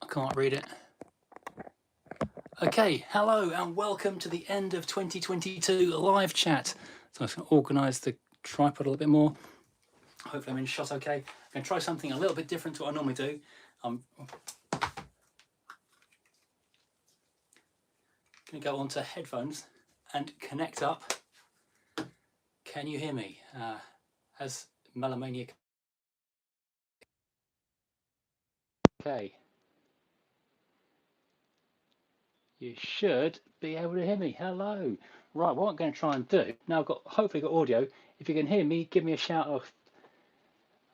can't read it. Okay, hello and welcome to the end of 2022 live chat. So I'm just going to organise the tripod a little bit more. Hopefully I'm in shot okay. I'm going to try something a little bit different to what I normally do. I'm going to go onto headphones and connect up. Can you hear me? As Melamania. Okay. You should be able to hear me. Hello. Right, what I'm going to try and do, now I've got hopefully got audio. If you can hear me, give me a shout or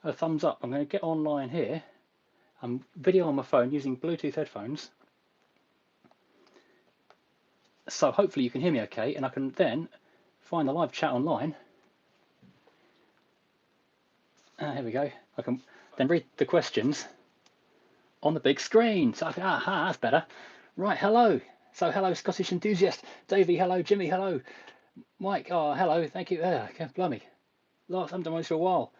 a thumbs up. I'm going to get online here. I'm video on my phone using Bluetooth headphones. So hopefully you can hear me okay, and I can then find the live chat online. Here we go. I can then read the questions on the big screen. So aha, that's better. Right, hello. So hello, Scottish enthusiast. Davey, hello. Jimmy, hello. Mike, oh, hello. Thank you. Blimey. Last time done this for a while.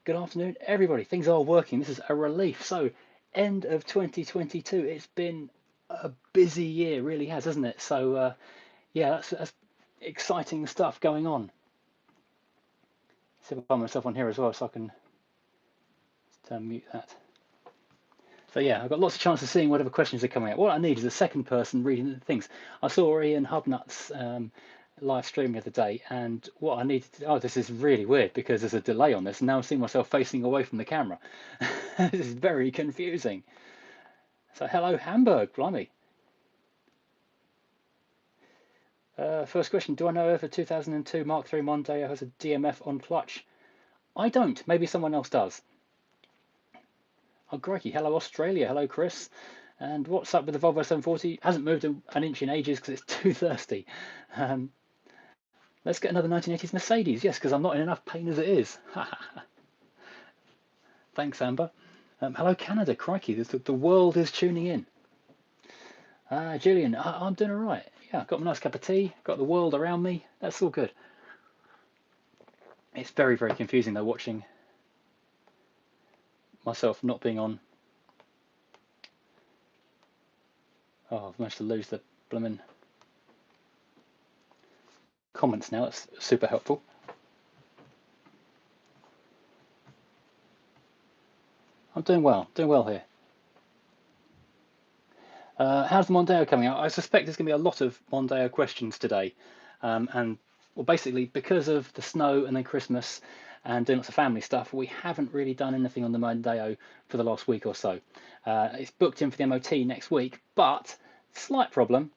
Good afternoon, everybody. Things are working. This is a relief. So, end of 2022. It's been a busy year, really has, hasn't it? So, yeah, that's exciting stuff going on. See if I can find myself on here as well, so I can just mute that. So yeah, I've got lots of chance of seeing whatever questions are coming out. What I need is a second person reading the things. I saw Ian Hubnut's live stream the other day, and what I needed to, oh, this is really weird because there's a delay on this, and now I'm seeing myself facing away from the camera. This is very confusing. So hello, Hamburg, blimey. First question, do I know if a 2002 Mark III Mondeo has a DMF on clutch? I don't, maybe someone else does. Oh, crikey. Hello, Australia. Hello, Chris. And what's up with the Volvo 740? Hasn't moved an inch in ages because it's too thirsty. Let's get another 1980s Mercedes. Yes, because I'm not in enough pain as it is. Thanks, Amber. Hello, Canada. Crikey, the world is tuning in. Julian, I'm doing all right. Yeah, got a nice cup of tea. Got the world around me. That's all good. It's very, very confusing, though, watching myself not being on. Oh, I've managed to lose the blooming comments now. That's super helpful. I'm doing well here. How's the Mondeo coming out? I suspect there's going to be a lot of Mondeo questions today. And well, basically, because of the snow and then Christmas and doing lots of family stuff, we haven't really done anything on the Mondeo for the last week or so. It's booked in for the MOT next week, but slight problem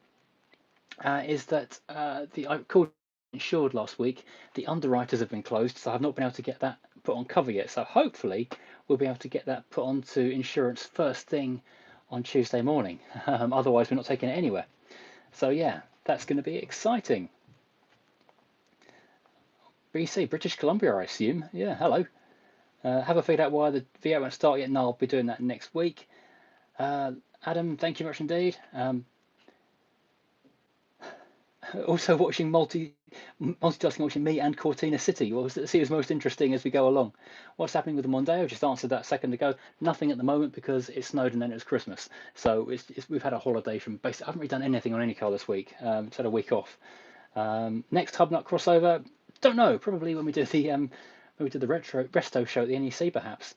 is that I called insured last week. The underwriters have been closed, so I've not been able to get that put on cover yet. So hopefully we'll be able to get that put onto insurance first thing on Tuesday morning. Otherwise, we're not taking it anywhere. So yeah, that's going to be exciting. BC, British Columbia, I assume. Yeah, hello. Haven't figured out why the V8 won't start yet, and I'll be doing that next week. Adam, thank you much indeed. Also watching multitasking, watching me and Cortina City. We'll see what's most interesting as we go along. What's happening with the Mondeo? Just answered that a second ago. Nothing at the moment because it snowed and then it was Christmas. So we've had a holiday from basically. I haven't really done anything on any car this week. Just had a week off. Next Hubnut crossover, don't know. Probably when we do the Resto show at the NEC perhaps.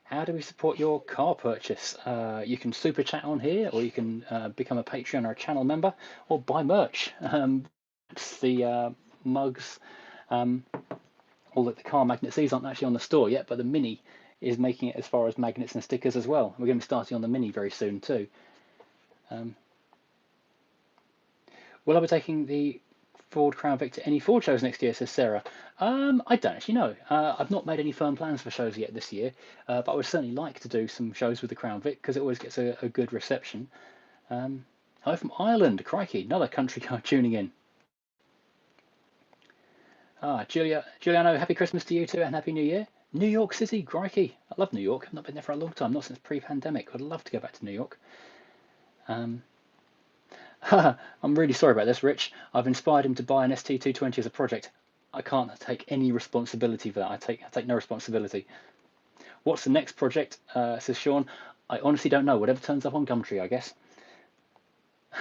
How do we support your car purchase? You can super chat on here, or you can become a Patreon or a channel member, or buy merch. It's the mugs. All the car magnets. These aren't actually on the store yet, but the Mini is making it as far as magnets and stickers as well. We're going to be starting on the Mini very soon too. Will I be taking the Ford Crown Vic to any Ford shows next year, says Sarah. I don't actually know. I've not made any firm plans for shows yet this year, but I would certainly like to do some shows with the Crown Vic because it always gets a good reception. Hello from Ireland, crikey, another country car tuning in. Giuliano, happy Christmas to you too and happy New Year. New York City, crikey, I love New York. I've not been there for a long time, not since pre-pandemic. I'd love to go back to New York. I'm really sorry about this, Rich. I've inspired him to buy an ST220 as a project. I can't take any responsibility for that. I take no responsibility. What's the next project, says Sean? I honestly don't know. Whatever turns up on Gumtree, I guess.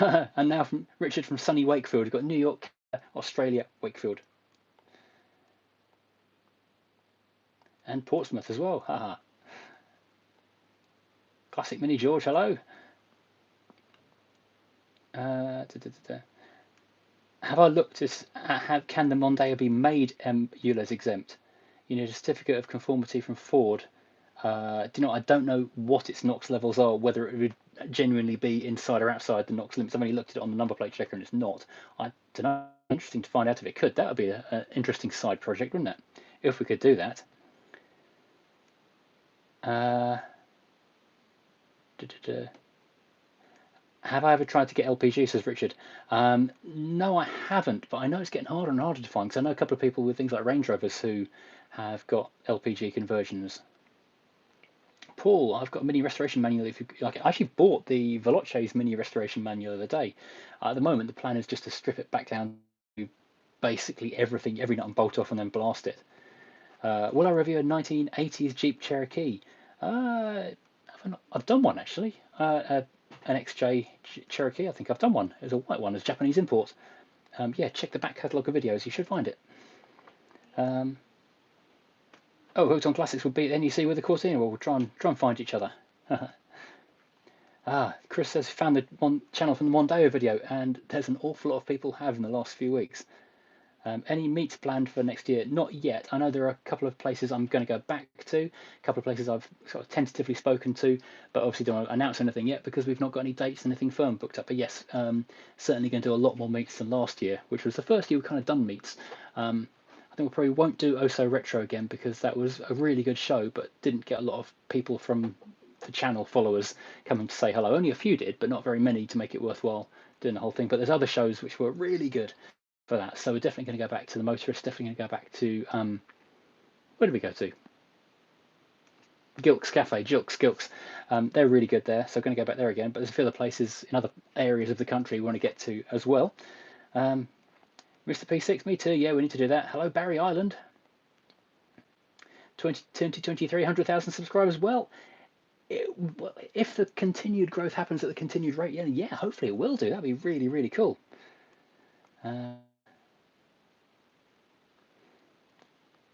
And now from Richard from sunny Wakefield. We've got New York, Australia, Wakefield, and Portsmouth as well. Haha. Classic Mini George. Hello. Da, da, da, Have I looked at can the Mondeo be made ULEZ exempt? You need a certificate of conformity from Ford. Do you know? I don't know what its NOx levels are, whether it would genuinely be inside or outside the NOx limits. I've only looked at it on the number plate checker and it's not. I don't know. Interesting to find out if it could. That would be an interesting side project, wouldn't it? If we could do that. Uh, Have I ever tried to get LPG, says Richard. No, I haven't, but I know it's getting harder and harder to find because I know a couple of people with things like Range Rovers who have got LPG conversions. Paul, I've got a mini restoration manual if you like it. I actually bought the Veloce's mini restoration manual the other day. At the moment, the plan is just to strip it back down to basically everything, every nut and bolt off, and then blast it. Will I review a 1980s Jeep Cherokee? I've done one actually. An XJ Cherokee. I think I've done one. It was a white one. It's Japanese import. Yeah, check the back catalogue of videos. You should find it. Oh, Hooked on Classics will beat NEC with the Cortina. Well, we'll try and find each other. Chris says he found the one channel from the Mondeo video, and there's an awful lot of people have in the last few weeks. Any meets planned for next year? Not yet. I know there are a couple of places I'm going to go back to, a couple of places I've sort of tentatively spoken to, but obviously don't want to announce anything yet because we've not got any dates, anything firm booked up. But yes, certainly going to do a lot more meets than last year, which was the first year we've kind of done meets. I think we probably won't do Oh So Retro again because that was a really good show, but didn't get a lot of people from the channel followers coming to say hello. Only a few did, but not very many to make it worthwhile doing the whole thing. But there's other shows which were really good for that. So we're definitely going to go back to the Motorist, definitely going to go back to, where did we go to? Gilks Cafe, Gilks. They're really good there, so we're going to go back there again. But there's a few other places in other areas of the country we want to get to as well. Mr. P6, me too. Yeah, we need to do that. Hello, Barry Island. 2023, 100,000 subscribers. Well, if the continued growth happens at the continued rate, yeah, hopefully it will do. That'd be really, really cool.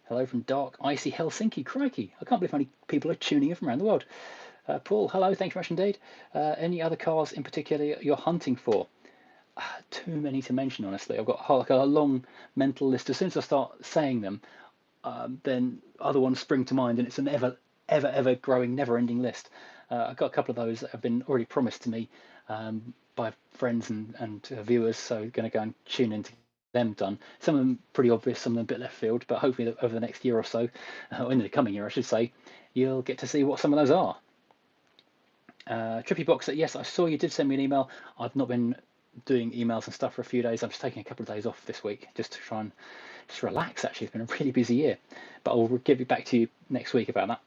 Hello from dark, icy Helsinki. Crikey, I can't believe how many people are tuning in from around the world. Paul, hello, thank you very much indeed. Any other cars in particular you're hunting for? Too many to mention, honestly. I've got like a long mental list. As soon as I start saying them, then other ones spring to mind, and it's an ever growing, never-ending list. I've got a couple of those that have been already promised to me by friends and viewers, so going to go and tune into them done. Some of them pretty obvious, some of them a bit left field, but hopefully over the next year or so, or in the coming year I should say, you'll get to see what some of those are. Trippy Boxer, yes, I saw you did send me an email. I've not been doing emails and stuff for a few days. I'm just taking a couple of days off this week just to try and just relax. Actually, it's been a really busy year, but I'll give it back to you next week about that.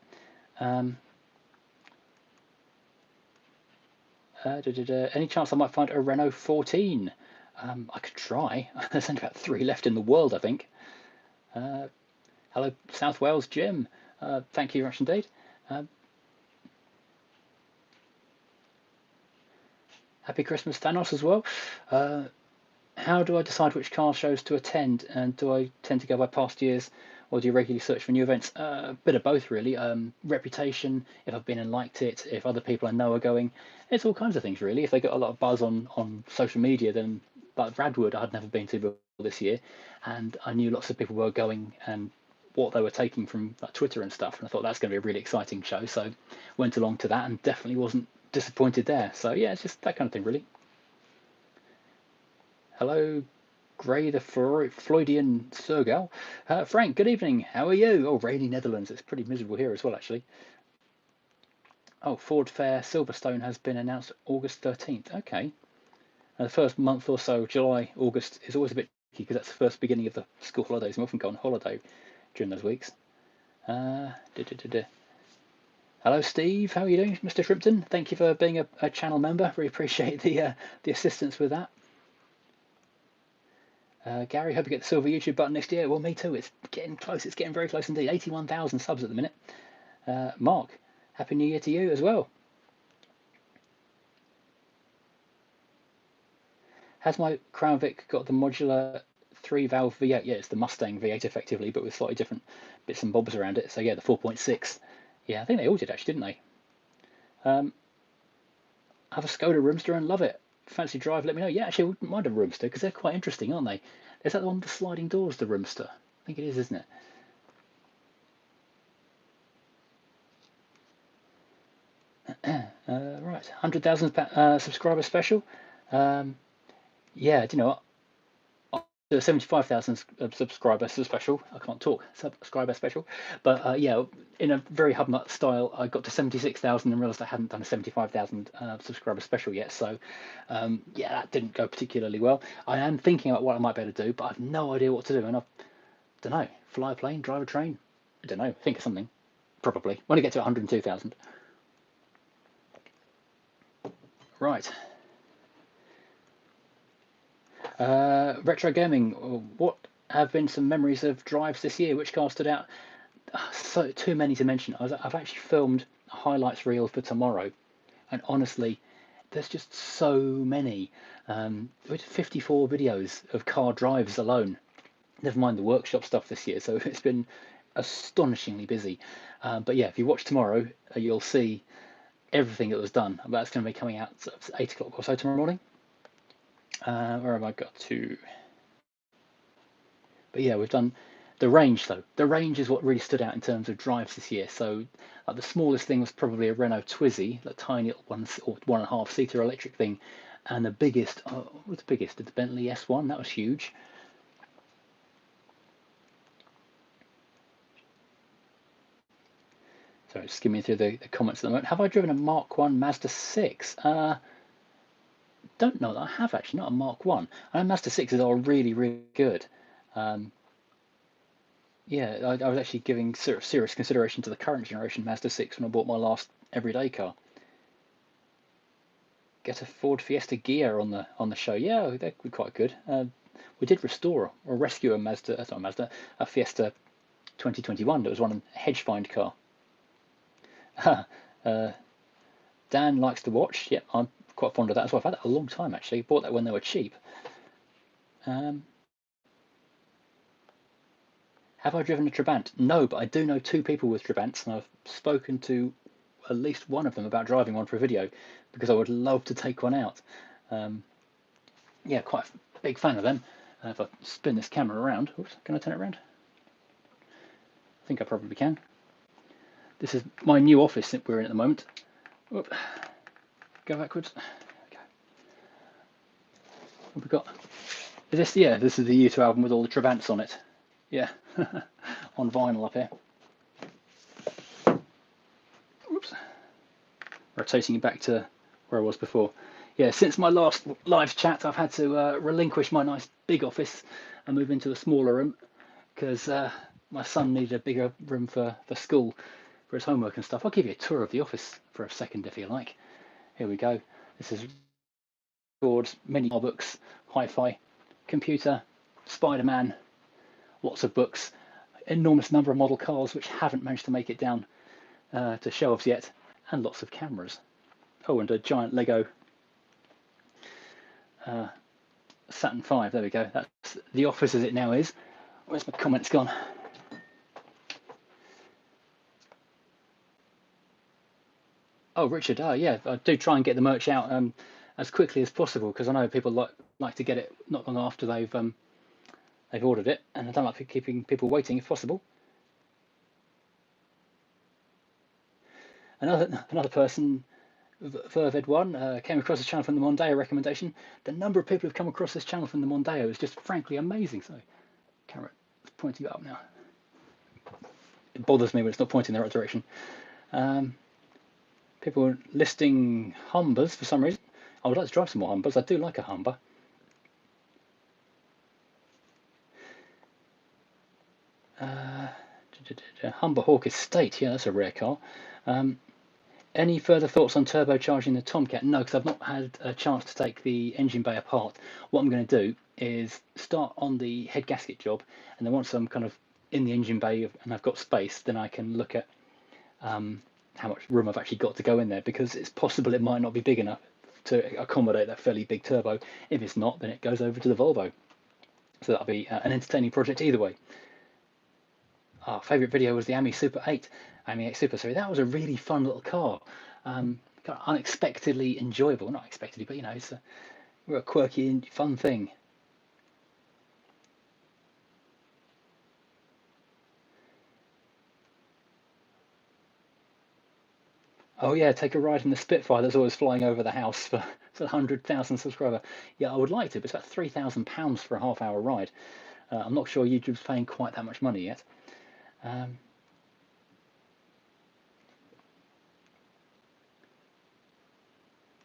Any chance I might find a Renault 14? I could try. There's only about 3 left in the world, I think. Hello, South Wales Jim. Thank you very much indeed. Happy Christmas, Thanos, as well. How do I decide which car shows to attend, and do I tend to go by past years, or do you regularly search for new events? A bit of both, really. Reputation, if I've been and liked it, if other people I know are going, it's all kinds of things, really. If they got a lot of buzz on social media, then like Radwood, I'd never been to before this year, and I knew lots of people were going and what they were taking from like Twitter and stuff, and I thought that's going to be a really exciting show, so went along to that and definitely wasn't disappointed there. So yeah, it's just that kind of thing, really. Hello, Gray the Floydian Sergal. Frank, good evening. How are you? Oh, rainy Netherlands. It's pretty miserable here as well, actually. Oh, Ford Fair Silverstone has been announced August 13th. Okay. The first month or so, July, August, is always a bit tricky because that's the first beginning of the school holidays. I'm often go on holiday during those weeks. Hello, Steve. How are you doing, Mr. Shrimpton? Thank you for being a channel member. Really appreciate the assistance with that. Gary, hope you get the silver YouTube button next year. Well, me too. It's getting close. It's getting very close indeed. 81,000 subs at the minute. Mark, Happy New Year to you as well. Has my Crown Vic got the modular 3-valve V8? Yeah, it's the Mustang V8 effectively, but with slightly different bits and bobs around it. So yeah, the 4.6. Yeah, I think they all did actually, didn't they? Have a Skoda Roomster and love it. Fancy drive, let me know. Yeah, actually, I wouldn't mind a Roomster because they're quite interesting, aren't they? Is that the one with the sliding doors, the Roomster? I think it is, isn't it? Right, 100,000 subscriber special. Yeah, do you know what? The 75,000 subscriber special. I can't talk. Subscriber special, but yeah, in a very hubnut style, I got to 76,000 and realised I hadn't done a 75,000 subscriber special yet. So yeah, that didn't go particularly well. I am thinking about what I might be able to do, but I've no idea what to do, and I don't know. Fly a plane, drive a train. I don't know. Think of something. Probably when I get to 102,000. Right. Retro gaming. What have been some memories of drives this year? Which car stood out? So too many to mention. I've actually filmed a highlights reel for tomorrow, and honestly, there's just so many. We did 54 videos of car drives alone. Never mind the workshop stuff this year. So it's been astonishingly busy. But yeah, if you watch tomorrow, you'll see everything that was done. That's going to be coming out at 8 o'clock or so tomorrow morning. Where have I got to? But yeah, we've done the range though. The range is what really stood out in terms of drives this year. So like the smallest thing was probably a Renault Twizy, the tiny little 1.5 seater electric thing, and the biggest, what was the biggest? The Bentley S1. That was huge. So skimming through the comments at the moment. Have I driven a Mark 1 Mazda 6? Don't know that I have actually, not a Mark 1. I know Mazda 6s are really, really good. Yeah, I was actually giving serious consideration to the current generation Mazda 6 when I bought my last everyday car. Get a Ford Fiesta Ghia on the show. Yeah, they're quite good. We did restore or rescue a a Fiesta 2021 that was one a hedge find car. Dan likes to watch. Yep, I'm quite fond of that as well. I've had that a long time actually. Bought that when they were cheap. Have I driven a Trabant? No, but I do know 2 people with Trabants, and I've spoken to at least one of them about driving one for a video because I would love to take one out. Yeah, quite a big fan of them. If I spin this camera around, oops, can I turn it around? I think I probably can. This is my new office that we're in at the moment. Whoop. Go backwards. Okay. What have we got? Is this? Yeah, this is the U2 album with all the Trabants on it. Yeah, on vinyl up here. Whoops. Rotating it back to where I was before. Yeah, since my last live chat, I've had to relinquish my nice big office and move into a smaller room because my son needed a bigger room for school, for his homework and stuff. I'll give you a tour of the office for a second if you like. Here we go. This is boards, many books, hi-fi, computer, Spider-Man, lots of books, enormous number of model cars which haven't managed to make it down to shelves yet, and lots of cameras. Oh, and a giant Lego Saturn V. There we go. That's the office as it now is. Where's my comments gone? Oh, Richard. Oh, yeah. I do try and get the merch out as quickly as possible because I know people like to get it not long after they've ordered it, and I don't like keeping people waiting if possible. Another person, Verved1, came across this channel from the Mondeo recommendation. The number of people who've come across this channel from the Mondeo is just frankly amazing. So, camera is pointing up now. It bothers me when it's not pointing in the right direction. People listing Humbers for some reason. I would like to drive some more Humbers. I do like a Humber. Humber Hawk Estate. Yeah, that's a rare car. Any further thoughts on turbocharging the Tomcat? No, because I've not had a chance to take the engine bay apart. What I'm going to do is start on the head gasket job, and then once I'm kind of in the engine bay and I've got space, then I can look at how much room I've actually got to go in there, because it's possible it might not be big enough to accommodate that fairly big turbo. If it's not, then it goes over to the Volvo. So that'll be an entertaining project either way. Our favourite video was the AMI Super 8, AMI 8 Super. Sorry, that was a really fun little car. Kind of unexpectedly enjoyable, not expectedly, but you know, it's a real quirky and fun thing. Oh yeah, take a ride in the Spitfire that's always flying over the house for 100,000 subscriber. Yeah, I would like to, but it's about £3,000 for a half-hour ride. I'm not sure YouTube's paying quite that much money yet.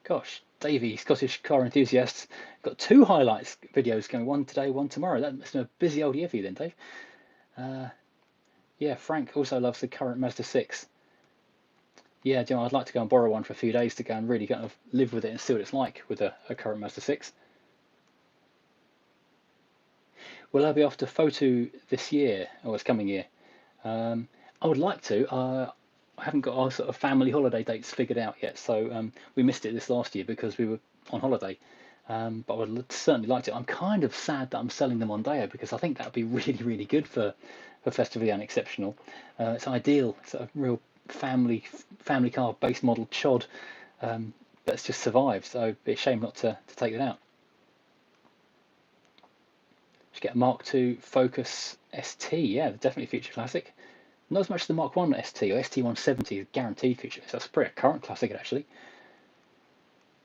Gosh, Davey, Scottish car enthusiasts, got 2 highlights videos going, one today, one tomorrow. That's a busy old year for you then, Dave. Yeah, Frank also loves the current Mazda 6. Yeah, you know, I'd like to go and borrow one for a few days to go and really kind of live with it and see what it's like with a current Mazda 6. Will I be off to Photo this year, or this coming year? I would like to. I haven't got our sort of family holiday dates figured out yet, so we missed it this last year because we were on holiday. But I would certainly like to. I'm kind of sad that I'm selling the Mondeo because I think that would be really, really good for Festival and Exceptional. It's ideal. It's a real family car base model chod that's just survived. So it'd be a shame not to take it out. Should get a Mark II Focus ST. Yeah, definitely future classic. Not as much as the Mark 1 ST or ST170 is guaranteed future. So that's a pretty current classic actually.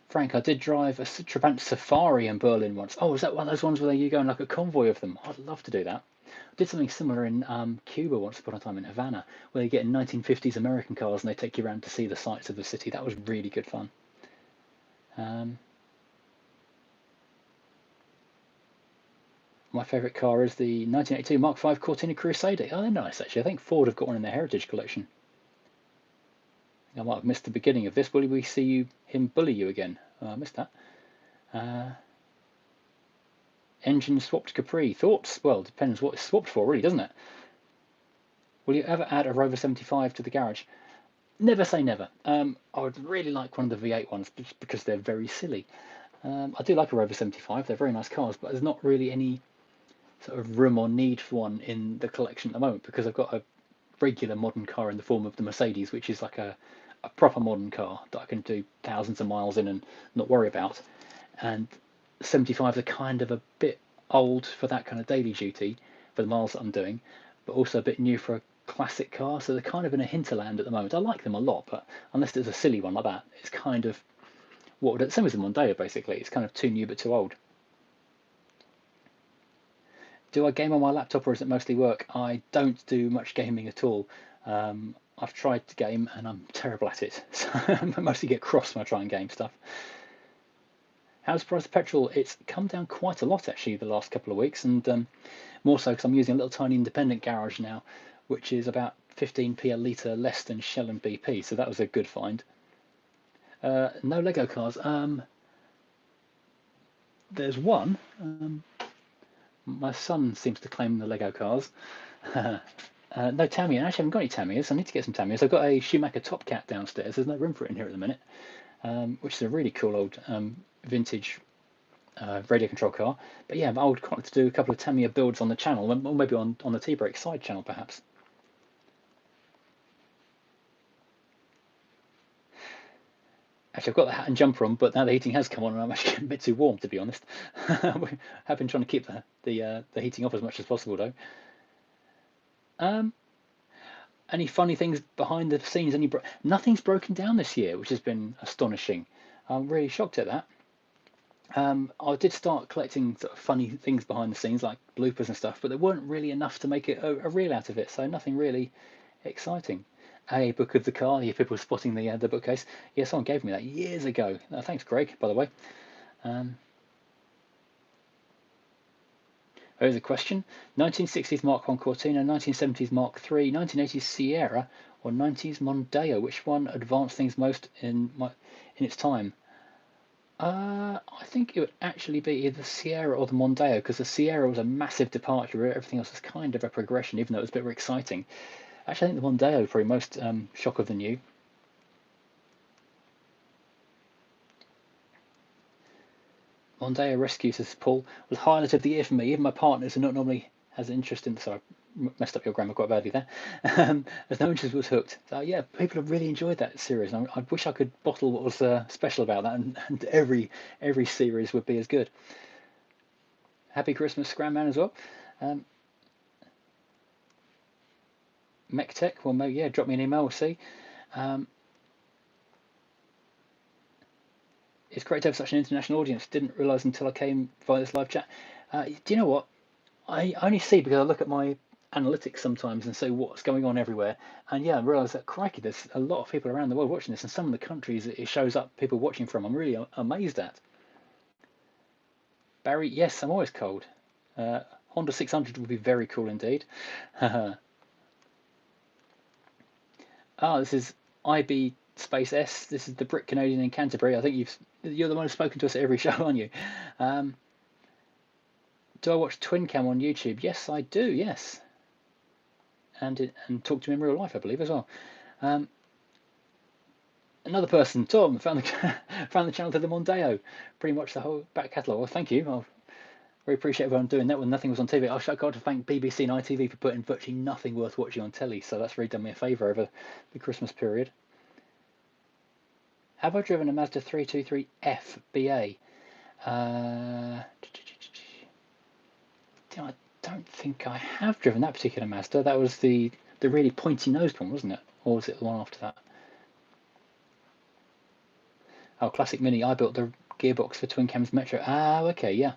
Frank, I did drive a Trabant Safari in Berlin once. Oh, was that one of those ones where you go in like a convoy of them? I'd love to do that. I did something similar in Cuba once upon a time in Havana, where you get in 1950s American cars and they take you around to see the sights of the city. That was really good fun. My favourite car is the 1982 Mark V Cortina Crusader. Oh, they're nice actually. I think Ford have got one in their Heritage collection. I might have missed the beginning of this. Will we see him bully you again? Oh, I missed that. Engine swapped Capri. Thoughts? Well, depends what it's swapped for, really, doesn't it? Will you ever add a Rover 75 to the garage? Never say never. I would really like one of the V8 ones because they're very silly. I do like a Rover 75. They're very nice cars, but there's not really any sort of room or need for one in the collection at the moment because I've got a regular modern car in the form of the Mercedes, which is like a proper modern car that I can do thousands of miles in and not worry about. And 75s are kind of a bit old for that kind of daily duty for the miles that I'm doing, but also a bit new for a classic car. So they're kind of in a hinterland at the moment. I like them a lot, but unless there's a silly one like that, it's kind of what would same as the Mondeo basically. It's kind of too new but too old. Do I game on my laptop or is it mostly work? I don't do much gaming at all. I've tried to game and I'm terrible at it. So I mostly get cross when I try and game stuff. How's the price of petrol? It's come down quite a lot actually the last couple of weeks, and more so because I'm using a little tiny independent garage now, which is about 15p a litre less than Shell and BP. So that was a good find. No Lego cars. There's one. My son seems to claim the Lego cars. No Tamiya. I actually haven't got any Tamiyas. I need to get some Tamiyas. I've got a Schumacher Top Cat downstairs. There's no room for it in here at the minute, which is a really cool old vintage radio control car. But yeah, I would quite like to do a couple of Tamiya builds on the channel, or maybe on the T-Brake side channel perhaps. Actually, I've got the hat and jumper on, but now the heating has come on, and I'm actually getting a bit too warm, to be honest. We have been trying to keep the heating off as much as possible, though. Any funny things behind the scenes? Nothing's broken down this year, which has been astonishing. I'm really shocked at that. I did start collecting sort of funny things behind the scenes, like bloopers and stuff, but there weren't really enough to make it a reel out of it, so nothing really exciting. A book of the car, yeah, people spotting the bookcase. Yeah, someone gave me that years ago. Thanks, Greg, by the way. Here's a question. 1960s Mark I Cortina, 1970s Mark III, 1980s Sierra, or 90s Mondeo? Which one advanced things most in its time? I think it would actually be either the Sierra or the Mondeo, because the Sierra was a massive departure. Everything else was kind of a progression, even though it was a bit more exciting. Actually, I think the Mondeo is probably most shock of the new. Mondeo Rescue, says Paul, was highlight of the year for me. Even my partners are not normally has interest in. Sorry, I messed up your grammar quite badly there. There's no interest was hooked. So yeah, people have really enjoyed that series. I wish I could bottle what was special about that, and every series would be as good. Happy Christmas, Scramman, as well. MechTech, well, yeah, drop me an email. We'll see. It's great to have such an international audience. Didn't realise until I came via this live chat. Do you know what? I only see because I look at my analytics sometimes and see what's going on everywhere. And yeah, I realise that, crikey, there's a lot of people around the world watching this, and some of the countries it shows up people watching from, I'm really amazed at. Barry, yes, I'm always cold. Honda 600 would be very cool indeed. This is IB Space S. This is the Brit Canadian in Canterbury. I think you're the one who's spoken to us at every show, aren't you? Do I watch Twin Cam on YouTube? Yes, I do. Yes, and talk to him in real life, I believe, as well. Another person, Tom, found the channel to the Mondeo. Pretty much the whole back catalogue. Well, thank you. I really appreciate everyone doing that when nothing was on TV. I've got to thank BBC and ITV for putting virtually nothing worth watching on telly. So that's really done me a favour over the Christmas period. Have I driven a Mazda 323F BA? I don't think I have driven that particular Mazda. That was the really pointy nosed one, wasn't it? Or was it the one after that? Oh, Classic Mini. I built the gearbox for Twin Cam's Metro. Okay, yeah.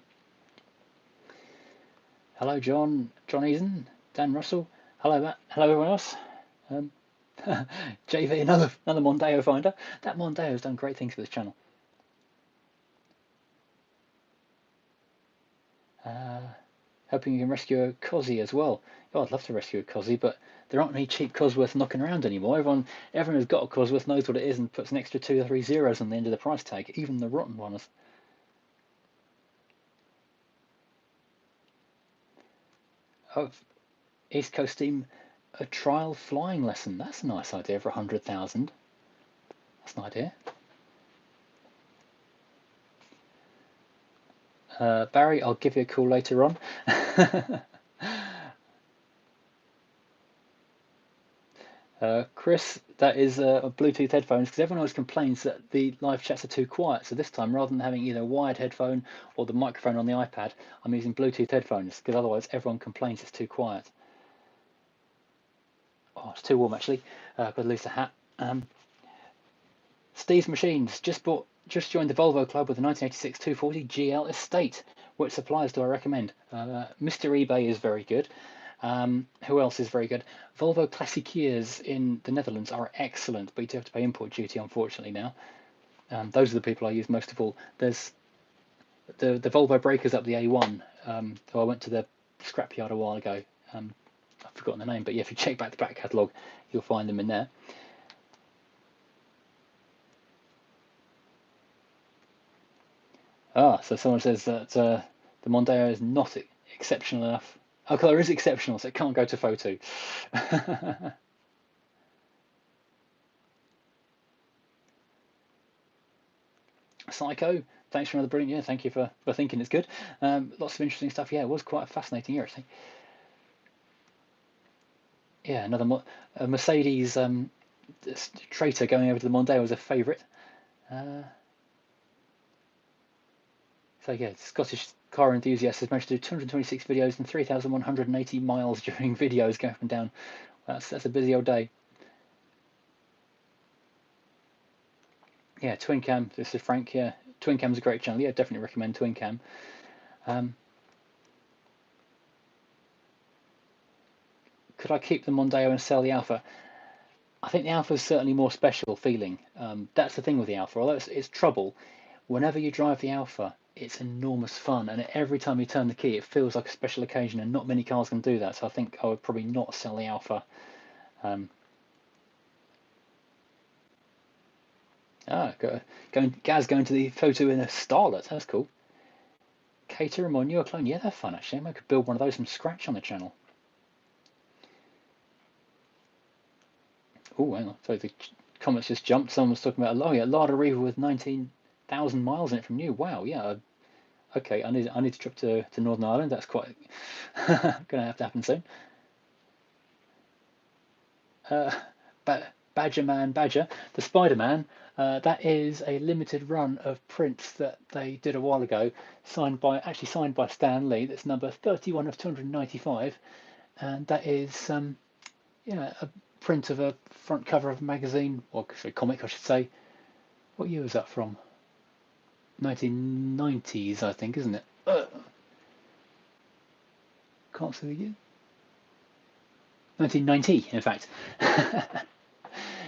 Hello, John Eason, Dan Russell. Hello, Matt. Hello, everyone else. JV, another Mondeo finder. That Mondeo has done great things for this channel. Hoping you can rescue a Cosy as well. Oh, I'd love to rescue a Cosy, but there aren't any cheap Cosworth knocking around anymore. Everyone who's got a Cosworth knows what it is and puts an extra 2 or 3 zeros on the end of the price tag, even the rotten ones. Oh, East Coast Team, a trial flying lesson. That's a nice idea for 100,000. That's an idea. Barry, I'll give you a call later on. Chris, that is Bluetooth headphones, because everyone always complains that the live chats are too quiet. So this time, rather than having either a wired headphone or the microphone on the iPad, I'm using Bluetooth headphones, because otherwise everyone complains it's too quiet. Oh, it's too warm actually. Got to lose the hat. Steve's Machines just joined the Volvo Club with a 1986 240 GL Estate. Which suppliers do I recommend? Mr. eBay is very good. Who else is very good? Volvo Klassiekers in the Netherlands are excellent, but you do have to pay import duty, unfortunately, now. Those are the people I use most of all. There's the Volvo breakers up the A1. So I went to the scrapyard a while ago. I've forgotten the name, but yeah, if you check back the back catalogue, you'll find them in there. So someone says that the Mondeo is not exceptional enough. Oh, colour is exceptional, so it can't go to photo. Psycho, thanks for another brilliant year. Thank you for thinking it's good. Lots of interesting stuff. Yeah, it was quite a fascinating year, actually. Yeah, another Mercedes traitor going over to the Mondeo was a favourite. So yeah, Scottish car enthusiast has managed to do 226 videos and 3,180 miles during videos going up and down. That's a busy old day. Yeah, Twin Cam. This is Frank. Yeah, Twin Cam's a great channel. Yeah, definitely recommend Twin Cam. Could I keep the Mondeo and sell the Alpha? I think the Alpha is certainly more special feeling. That's the thing with the Alpha. Although it's trouble, whenever you drive the Alpha, it's enormous fun, and every time you turn the key, it feels like a special occasion, and not many cars can do that. So I think I would probably not sell the Alpha. Gaz going to the photo in a Starlet. That's cool. Cater and your clone. Yeah, they're fun actually. I could build one of those from scratch on the channel. Oh, hang on. So the comments just jumped. Someone was talking about Lada Riva with 19,000 miles in it from new. Wow, yeah. Okay, I need to trip to Northern Ireland. That's quite gonna have to happen soon. Badger Man Badger, the Spider-Man. That is a limited run of prints that they did a while ago, signed by Stan Lee. That's number 31 of 295, and that is yeah, a print of a front cover of a magazine, or sorry, comic, I should say. What year was that from? 1990s, I think, isn't it? Can't see the year. 1990, in fact.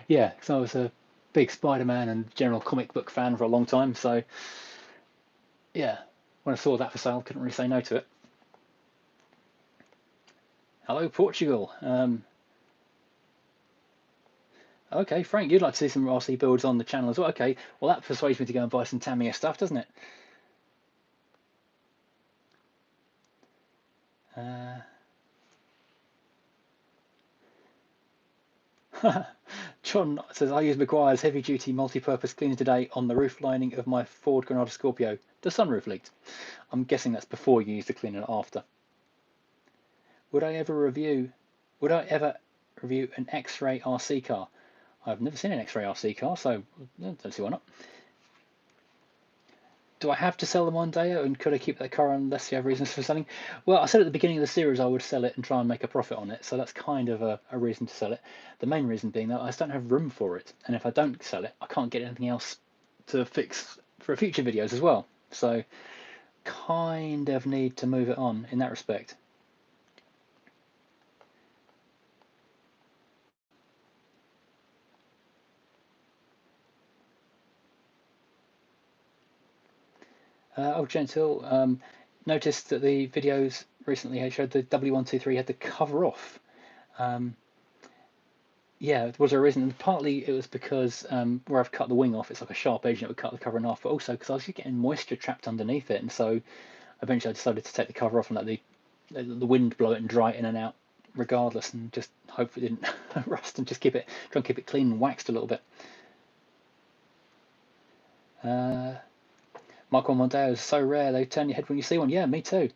Yeah, because I was a big Spider-Man and general comic book fan for a long time. So, yeah, when I saw that for sale, couldn't really say no to it. Hello, Portugal. Okay, Frank, you'd like to see some RC builds on the channel as well. Okay, well, that persuades me to go and buy some Tamiya stuff, doesn't it? John says, I use Maguire's heavy-duty multi-purpose cleaner today on the roof lining of my Ford Granada Scorpio. The sunroof leaked. I'm guessing that's before you use the cleaner, after. Would I ever review an X-ray RC car? I've never seen an X-ray RC car, so I don't see why not. Do I have to sell the Mondeo, and could I keep that car unless you have reasons for selling? Well, I said at the beginning of the series I would sell it and try and make a profit on it, so that's kind of a reason to sell it. The main reason being that I just don't have room for it, and if I don't sell it, I can't get anything else to fix for future videos as well. So kind of need to move it on in that respect. Oh, Gentle, noticed that the videos recently showed the W123 had the cover off. Yeah, was there a reason? And partly it was because where I've cut the wing off, it's like a sharp edge and it would cut the cover in half, but also because I was getting moisture trapped underneath it. And so eventually I decided to take the cover off and let the wind blow it and dry it in and out regardless, and just hope it didn't rust, and just try and keep it clean and waxed a little bit. Michael Mondeo is so rare, they turn your head when you see one. Yeah, me too.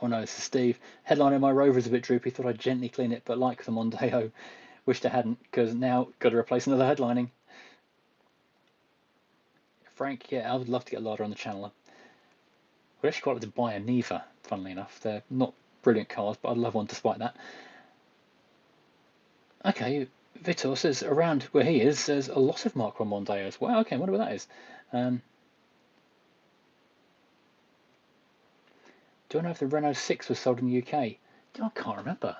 Oh no, this is Steve. Headline of my Rover's a bit droopy, thought I'd gently clean it, but like the Mondeo, wished I hadn't, because now got to replace another headlining. Frank, yeah, I would love to get a larder on the channel. I'd actually quite like to buy a Neva, funnily enough. They're not brilliant cars, but I'd love one despite that. Okay, Vitor says around where he is, there's a lot of Mark 1 Mondeos. Wow, okay, I wonder where that is. Do I know if the Renault 6 was sold in the UK? I can't remember.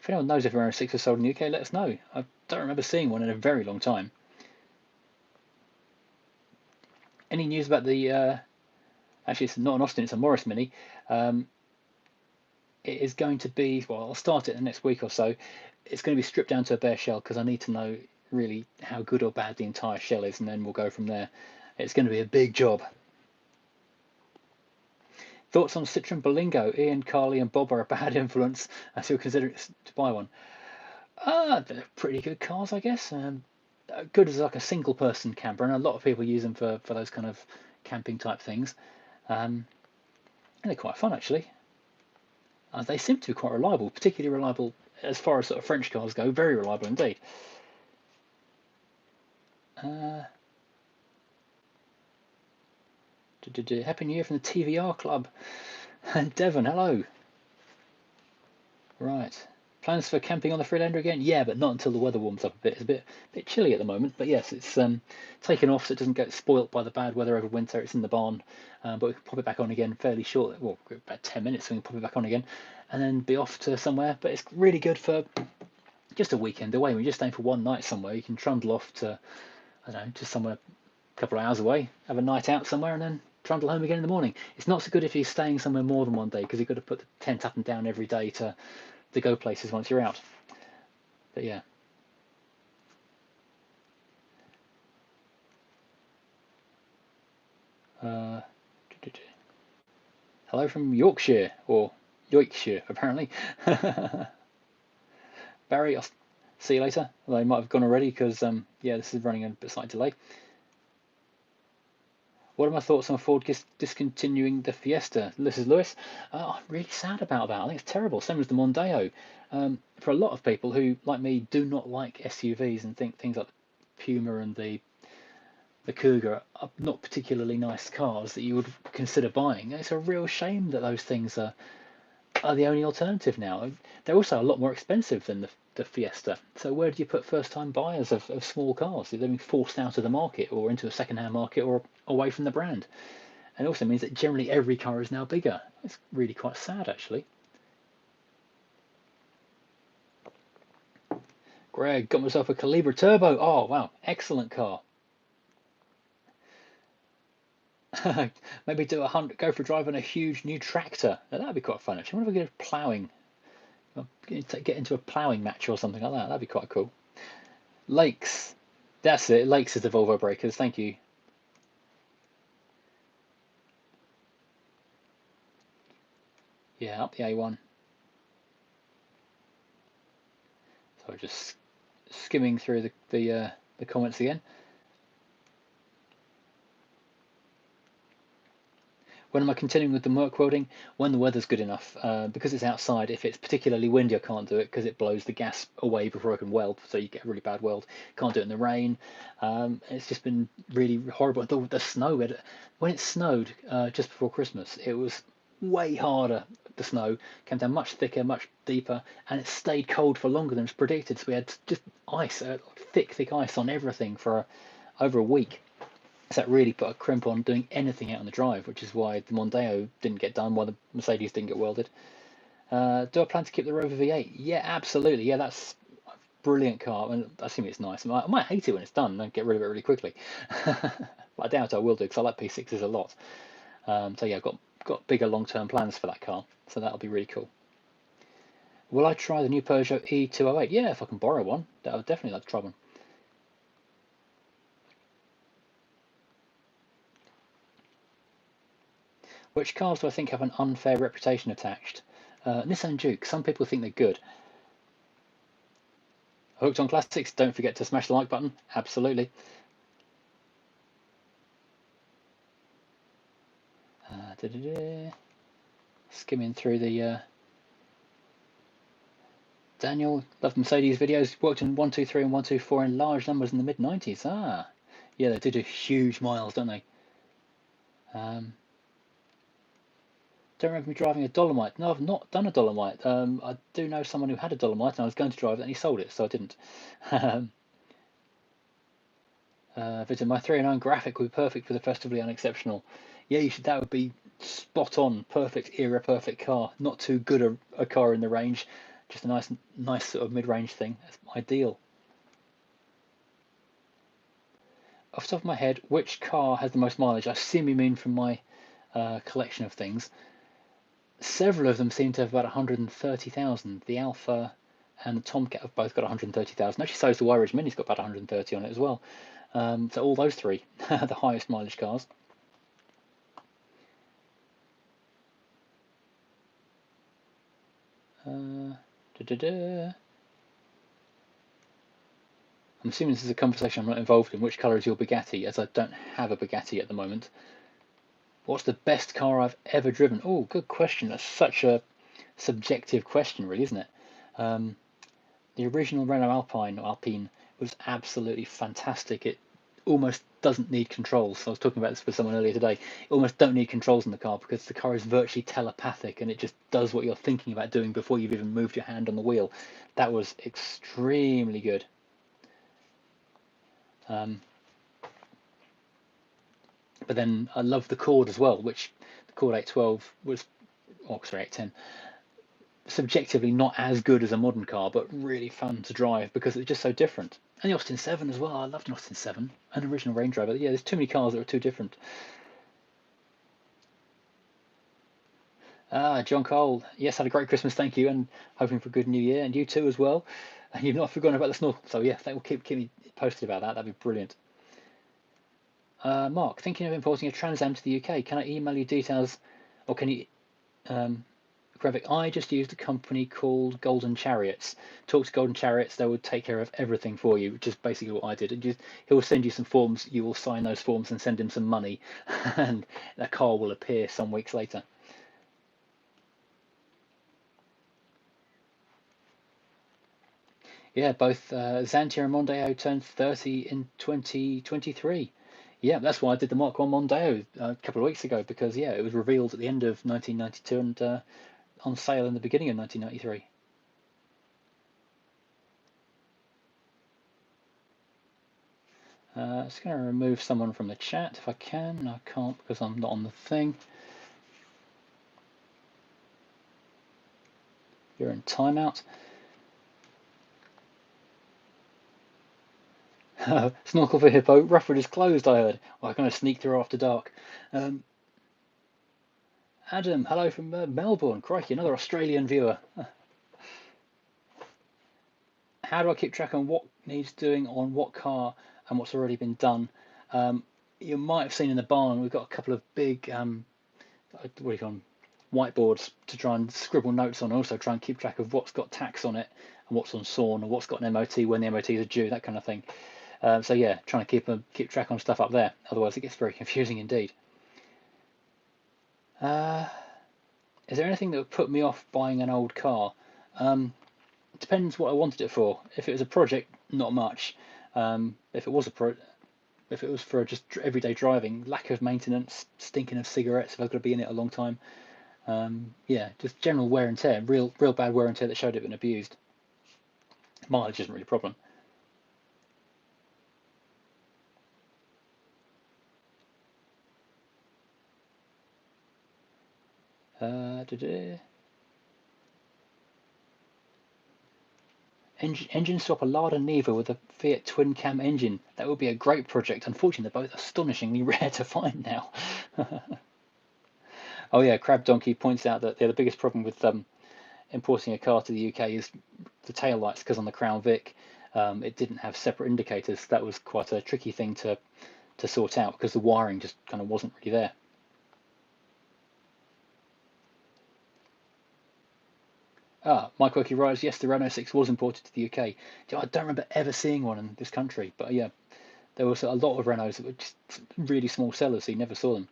If anyone knows if the Renault 6 was sold in the UK, let us know. I don't remember seeing one in a very long time. Any news about the... actually, it's not an Austin, it's a Morris Mini. It is going to be... Well, I'll start it in the next week or so. It's going to be stripped down to a bare shell because I need to know really how good or bad the entire shell is, and then we'll go from there. It's going to be a big job. Thoughts on Citroen Berlingo? Ian, Carly and Bob are a bad influence as you'll consider it to buy one. They're pretty good cars, I guess. Good as like a single person camper, and a lot of people use them for those kind of camping type things. And they're quite fun actually. They seem to be quite reliable, particularly reliable as far as sort of French cars go, very reliable indeed. Happy New Year from the TVR Club. And Devon, hello. Right. Plans for camping on the Freelander again? Yeah, but not until the weather warms up a bit. It's a bit chilly at the moment, but yes, it's taken off so it doesn't get spoilt by the bad weather over winter. It's in the barn, but we can pop it back on again fairly short. Well, about 10 minutes, so we can pop it back on again, and then be off to somewhere. But it's really good for just a weekend away. When you're just staying for one night somewhere, you can trundle off to, I don't know, just somewhere a couple of hours away, have a night out somewhere, and then trundle home again in the morning. It's not so good if you're staying somewhere more than one day because you've got to put the tent up and down every day to go places once you're out. But yeah. Hello from Yorkshire, or Yorkshire, apparently. Barry, I'll see you later. Well, they might have gone already because, yeah, this is running a bit slight delay. What are my thoughts on Ford discontinuing the Fiesta? This is Lewis. I'm really sad about that. I think it's terrible. Same as the Mondeo. For a lot of people who, like me, do not like SUVs and think things like the Puma and the Cougar are not particularly nice cars that you would consider buying. It's a real shame that those things are the only alternative now. They're also a lot more expensive than the Fiesta. So where do you put first-time buyers of small cars? They're being forced out of the market or into a second-hand market or away from the brand. And it also means that generally every car is now bigger. It's really quite sad, actually. Greg, got myself a Calibra Turbo. Oh, wow, excellent car. Maybe do a hunt, go for a drive on a huge new tractor. Now, that'd be quite fun, actually. I wonder if we could do ploughing. Get into a ploughing match or something like that. That'd be quite cool. Lakes. That's it. Lakes is the Volvo breakers. Thank you. Yeah, up the A1. So just skimming through the comments again. When am I continuing with the Merc welding? When the weather's good enough. Because it's outside, if it's particularly windy, I can't do it because it blows the gas away before I can weld, so you get a really bad weld. Can't do it in the rain. It's just been really horrible. The snow, when it snowed just before Christmas, it was way harder. The snow came down much thicker, much deeper, and it stayed cold for longer than was predicted. So we had just ice, thick ice on everything for over a week. So that really put a crimp on doing anything out on the drive, which is why the Mondeo didn't get done, why the Mercedes didn't get welded. Do I plan to keep the Rover V8? Yeah, absolutely. Yeah, that's a brilliant car. I assume it's nice. I might hate it when it's done and get rid of it really quickly. But I doubt I will do because I like P6s a lot. So yeah, I've got bigger long-term plans for that car. So that'll be really cool. Will I try the new Peugeot E208? Yeah, if I can borrow one. I would definitely like to try one. Which cars do I think have an unfair reputation attached? Nissan Juke. Some people think they're good. Hooked on classics. Don't forget to smash the like button. Absolutely. Skimming through the Daniel, love Mercedes videos. Worked in 123 and 124 in large numbers in the mid-90s. Ah, yeah, they do huge miles, don't they? Don't remember me driving a Dolomite. No, I've not done a Dolomite. I do know someone who had a Dolomite, and I was going to drive it, and he sold it, so I didn't. Victor, my 309 graphic would be perfect for the Festively Unexceptional. Yeah, you should. That would be spot on, perfect era, perfect car. Not too good a car in the range, just a nice sort of mid-range thing. That's ideal. Off the top of my head, which car has the most mileage? I assume you mean from my collection of things. Several of them seem to have about 130,000. The Alpha and the Tomcat have both got 130,000. Actually, so has the Y-Ridge Mini's got about 130 on it as well. So all those three are the highest mileage cars. I'm assuming this is a conversation I'm not involved in. Which colour is your Bugatti? As I don't have a Bugatti at the moment. What's the best car I've ever driven? Oh, good question. That's such a subjective question, really, isn't it? The original Renault Alpine was absolutely fantastic. It almost doesn't need controls. I was talking about this with someone earlier today. You almost don't need controls in the car because the car is virtually telepathic and it just does what you're thinking about doing before you've even moved your hand on the wheel. That was extremely good. But then I love the Cord as well, which the Cord 812 was, oh sorry, 810, subjectively not as good as a modern car, but really fun to drive because it's just so different. And the Austin 7 as well. I loved an Austin 7, an original Range Rover. Yeah, there's too many cars that are too different. John Cole, yes, had a great Christmas, thank you, and hoping for a good New Year, and you too as well. And you've not forgotten about the snorkel, so yeah, that will keep me posted about that. That'd be brilliant. Mark, thinking of importing a Trans Am to the UK. Can I email you details, or can you Krevik, I just used a company called Golden Chariots. Talk to Golden Chariots, they will take care of everything for you, which is basically what I did. He'll send you some forms, you will sign those forms and send him some money, and a car will appear some weeks later. Yeah, both Xantia and Mondeo turned 30 in 2023. Yeah, that's why I did the Mark 1 Mondeo a couple of weeks ago, because yeah, it was revealed at the end of 1992 and on sale in the beginning of 1993. Just going to remove someone from the chat if I can. I can't because I'm not on the thing. You're in timeout. Snorkel for Hippo. Rufford is closed, I heard. Well, I'm going to sneak through after dark. Adam, hello from Melbourne. Crikey, another Australian viewer. How do I keep track on what needs doing on what car and what's already been done? You might have seen in the barn, we've got a couple of big, what do you call them, whiteboards to try and scribble notes on, and also try and keep track of what's got tax on it and what's on SORN or what's got an MOT, when the MOTs are due, that kind of thing. So yeah, trying to keep track on stuff up there. Otherwise, it gets very confusing indeed. Is there anything that would put me off buying an old car? It depends what I wanted it for. If it was a project, not much. If it was for just everyday driving, lack of maintenance, stinking of cigarettes if I've got to be in it a long time. Yeah, just general wear and tear, real bad wear and tear that showed it been abused. Mileage isn't really a problem. Engine swap a Lada Niva with a Fiat twin cam engine. That would be a great project. Unfortunately, they're both astonishingly rare to find now. Oh yeah, Crab Donkey points out that the biggest problem with importing a car to the UK is the tail lights, because on the Crown Vic it didn't have separate indicators. That was quite a tricky thing to sort out because the wiring just kind of wasn't really there. My Quirky writes, yes, the Renault 6 was imported to the UK. I don't remember ever seeing one in this country, but yeah, there was a lot of Renaults that were just really small sellers, so you never saw them.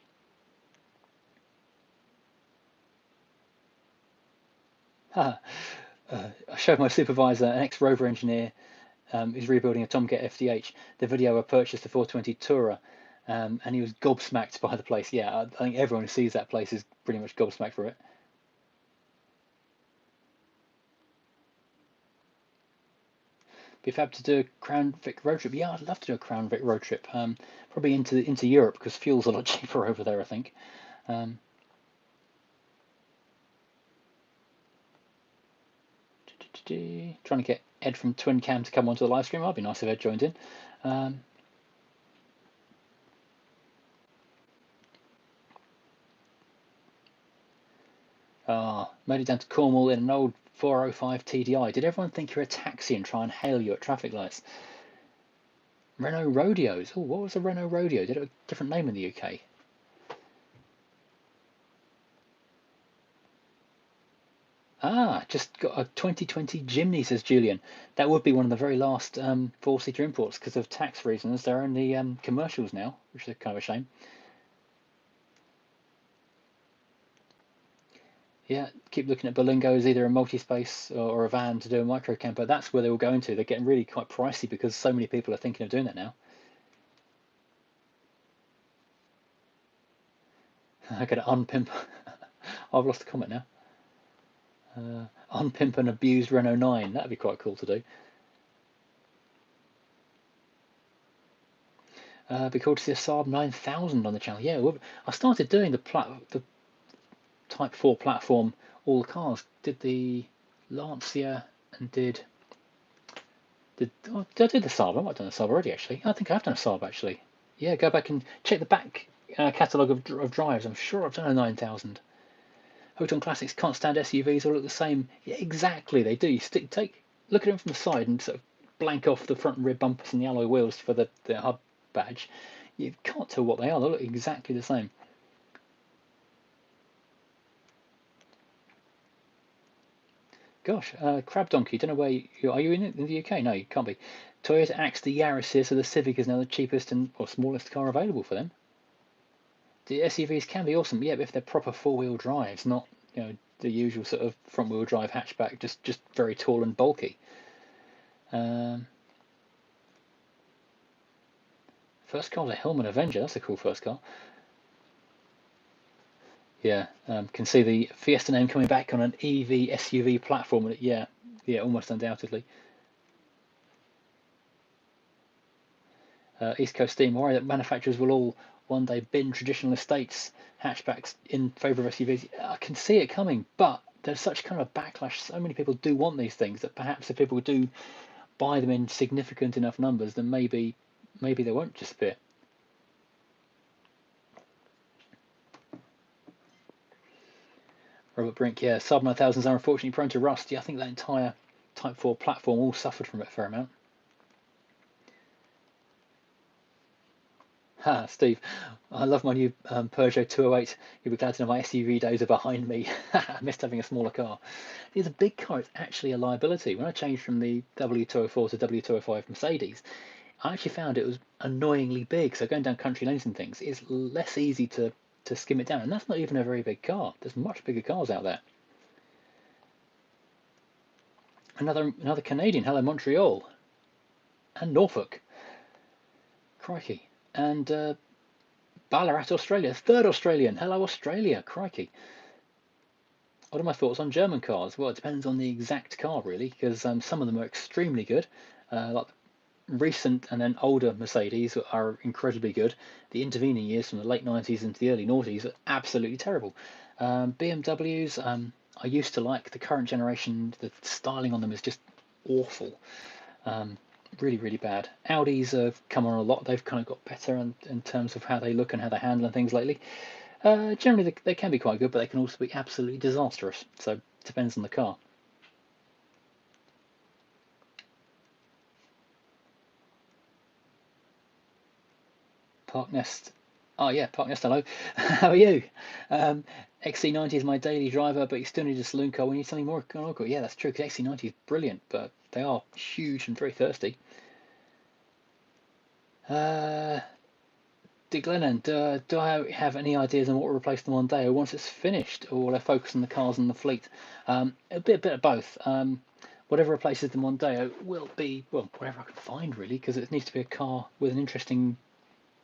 I showed my supervisor, an ex-Rover engineer who's rebuilding a Tomcat FDH, the video I purchased the 420 Tourer, and he was gobsmacked by the place. Yeah, I think everyone who sees that place is pretty much gobsmacked for it. Be fab to do a Crown Vic road trip. Yeah, I'd love to do a Crown Vic road trip. Probably into Europe, because fuel's a lot cheaper over there, I think. Trying to get Ed from Twin Cam to come onto the live stream. That'd be nice if Ed joined in. Made it down to Cornwall in an old 405 TDI. Did everyone think you're a taxi and try and hail you at traffic lights? Renault Rodeos. Oh, what was a Renault Rodeo? Did it have a different name in the UK? Just got a 2020 Jimny, says Julian. That would be one of the very last four-seater imports because of tax reasons. They're only commercials now, which is kind of a shame. Yeah, keep looking at Berlingo as either a multi-space or a van to do a micro camper. That's where they will go into. They're getting really quite pricey because so many people are thinking of doing that now. I got to unpimp. I've lost the comment now. Unpimp an abused Renault 9. That'd be quite cool to do. Be cool to see a Saab 9000 on the channel. Yeah, I started doing the Type 4 platform, all the cars. Did the Lancia and did I do the Saab? I might have done a Saab already, actually. I think I've done a Saab, actually. Yeah, go back and check the back catalogue of drives. I'm sure I've done a 9000. Hoton Classics can't stand SUVs, all look the same. Yeah, exactly, they do. You look at them from the side and sort of blank off the front and rear bumpers and the alloy wheels for the hub badge. You can't tell what they are. They look exactly the same. Gosh, Crab Donkey, don't know where are you in the UK? No, you can't be. Toyota axed the Yaris here, so the Civic is now the cheapest and or smallest car available for them. The SUVs can be awesome, yeah, but if they're proper four-wheel drives, not the usual sort of front-wheel drive hatchback, just very tall and bulky. Um, First car was a Hillman Avenger. That's a cool first car. Yeah, can see the Fiesta name coming back on an EV SUV platform. Yeah, almost undoubtedly. East Coast Steam worry that manufacturers will all one day bin traditional estates hatchbacks in favour of SUVs. I can see it coming, but there's such kind of backlash. So many people do want these things that perhaps if people do buy them in significant enough numbers, then maybe they won't just fit. Robert Brink, yeah, sub 9000s are unfortunately prone to rust. Yeah, I think that entire Type 4 platform all suffered from it a fair amount. Ha, Steve, I love my new Peugeot 208. You'll be glad to know my SUV days are behind me. I missed having a smaller car. It's a big car. It's actually a liability. When I changed from the W204 to W205 Mercedes, I actually found it was annoyingly big. So going down country lanes and things, it's less easy to skim it down. And that's not even a very big car. There's much bigger cars out there. Another Canadian. Hello, Montreal. And Norfolk. Crikey. And Ballarat, Australia. Third Australian. Hello, Australia. Crikey. What are my thoughts on German cars? Well, it depends on the exact car, really, because some of them are extremely good. Like recent and then older Mercedes are incredibly good. The intervening years from the late 90s into the early noughties are absolutely terrible. BMWs, I used to like. The current generation. The styling on them is just awful. Really, really bad. Audis have come on a lot. They've kind of got better in terms of how they look and how they handle and things lately. Generally, they can be quite good, but they can also be absolutely disastrous. So it depends on the car. Park Nest. Oh yeah, Park Nest. Hello. How are you? XC90 is my daily driver, but you still need a saloon car. We need something more economical. Yeah, that's true. Because XC90 is brilliant, but they are huge and very thirsty. Uh, Dick Lennon, do I have any ideas on what will replace the Mondeo once it's finished, or will I focus on the cars and the fleet? A bit of both. Whatever replaces the Mondeo will be, well, whatever I can find really, because it needs to be a car with an interesting,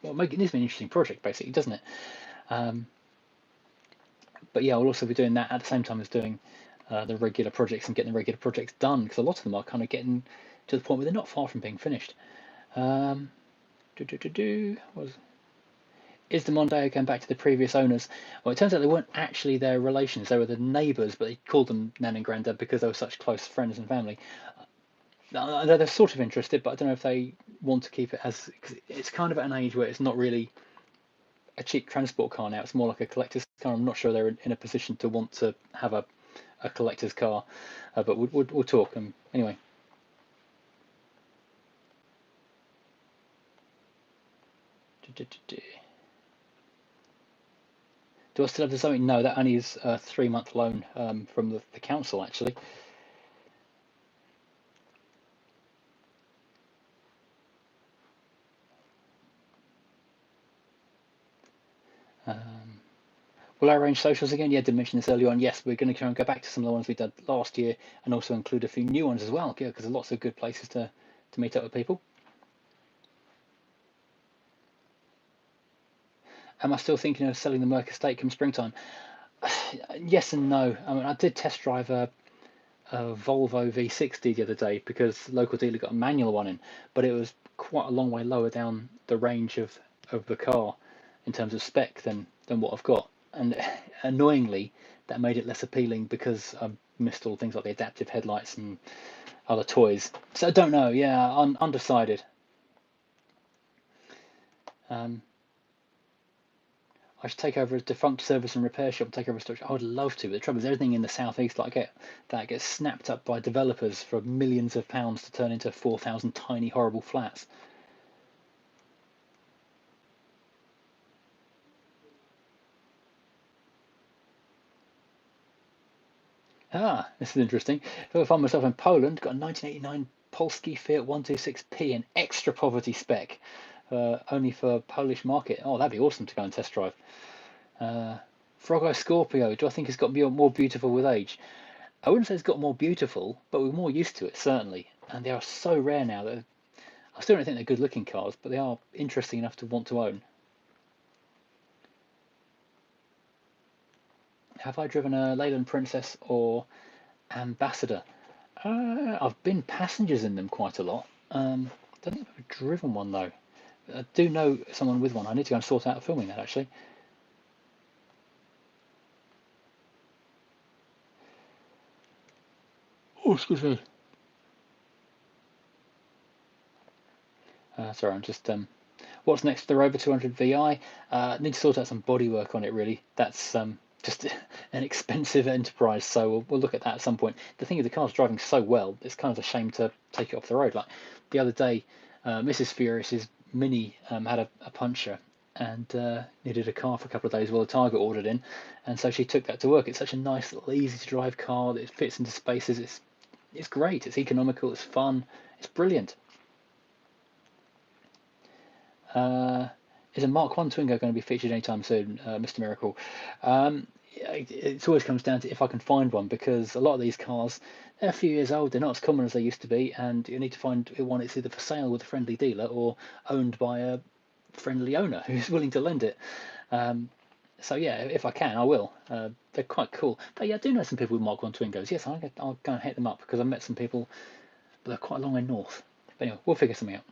well, it needs to be an interesting project basically, doesn't it? Um, but yeah, I'll also be doing that at the same time as doing the regular projects and getting the regular projects done, because a lot of them are kind of getting to the point where they're not far from being finished. Um, was is the Mondeo going back to the previous owners? Well, it turns out they weren't actually their relations; they were the neighbours, but they called them Nan and Grandad because they were such close friends and family. They're sort of interested, but I don't know if they want to keep it as, cause it's kind of at an age where it's not really a cheap transport car now. It's more like a collector's car. I'm not sure they're in a position to want to have a collector's car, but we'll talk. Anyway. Do I still have the zoning? No, that only is a 3 month loan from the council actually. Um, will I arrange socials again? Yeah, I did mention this earlier on. Yes, we're going to try and go back to some of the ones we did last year and also include a few new ones as well. Yeah, because there's lots of good places to meet up with people. Am I still thinking of selling the Merc estate come springtime? Yes and no. I mean, I did test drive a Volvo V60 the other day because the local dealer got a manual one in, but it was quite a long way lower down the range of the car in terms of spec than what I've got. And annoyingly, that made it less appealing because I missed all things like the adaptive headlights and other toys. So I don't know. Yeah, undecided. Um, I should take over a defunct service and repair shop and take over a storage. I would love to, but the trouble is everything in the southeast that gets snapped up by developers for millions of pounds to turn into 4,000 tiny horrible flats. Ah, this is interesting. If I find myself in Poland, got a 1989 Polski Fiat 126P, an extra poverty spec, only for Polish market. Oh, that'd be awesome to go and test drive. Uh, Frog Eye Scorpio, do I think it's got more beautiful with age? I wouldn't say it's got more beautiful, but we're more used to it, certainly. And they are so rare now that I still don't think they're good looking cars, but they are interesting enough to want to own. Have I driven a Leyland Princess or Ambassador? I've been passengers in them quite a lot. Don't think I've ever driven one though. I do know someone with one. I need to go and sort out filming that actually. Oh, excuse me. Sorry, I'm just what's next for the Rover 200 VI? Need to sort out some bodywork on it really. That's just an expensive enterprise, so we'll look at that at some point. The thing is, the car's driving so well, it's kind of a shame to take it off the road. Like the other day, Mrs. Furious's Mini had a puncture and needed a car for a couple of days while the Tiger ordered in, and so she took that to work. It's such a nice little easy to drive car that it fits into spaces. It's great. It's economical. It's fun. It's brilliant. Uh, is a Mark One Twingo going to be featured anytime soon, Mr. Miracle? It always comes down to if I can find one, because a lot of these cars, they're a few years old, they're not as common as they used to be, and you need to find one that's either for sale with a friendly dealer or owned by a friendly owner who's willing to lend it. Um, so yeah, if I can, I will. They're quite cool. But yeah, I do know some people with Mark One Twingos. Yes, I'll go and hit them up because I've met some people, but they're quite a long way north. But anyway, we'll figure something out.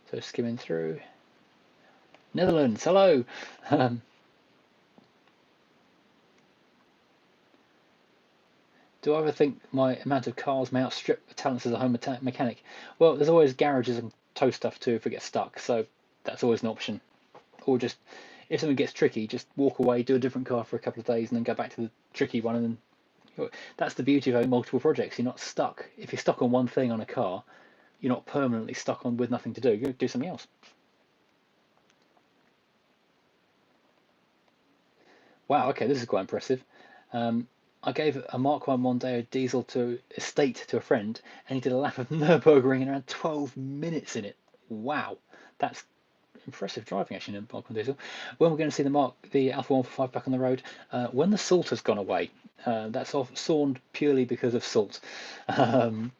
So skimming through. Netherlands, hello. Um, do I ever think my amount of cars may outstrip the talents as a home mechanic? Well, there's always garages and tow stuff too if we get stuck, so that's always an option. Or just, if something gets tricky, just walk away, do a different car for a couple of days, and then go back to the tricky one. And then that's the beauty of having multiple projects. You're not stuck. If you're stuck on one thing on a car, you're not permanently stuck on with nothing to do. You do something else. Wow, okay, this is quite impressive. Um, I gave a Mark 1 Mondeo diesel to estate to a friend, and he did a lap of Nürburgring in around 12 minutes in it. Wow, that's impressive driving actually in a Mark 1 diesel. When we're going to see the Alpha 145 back on the road, when the salt has gone away. That's off sawned purely because of salt. Um,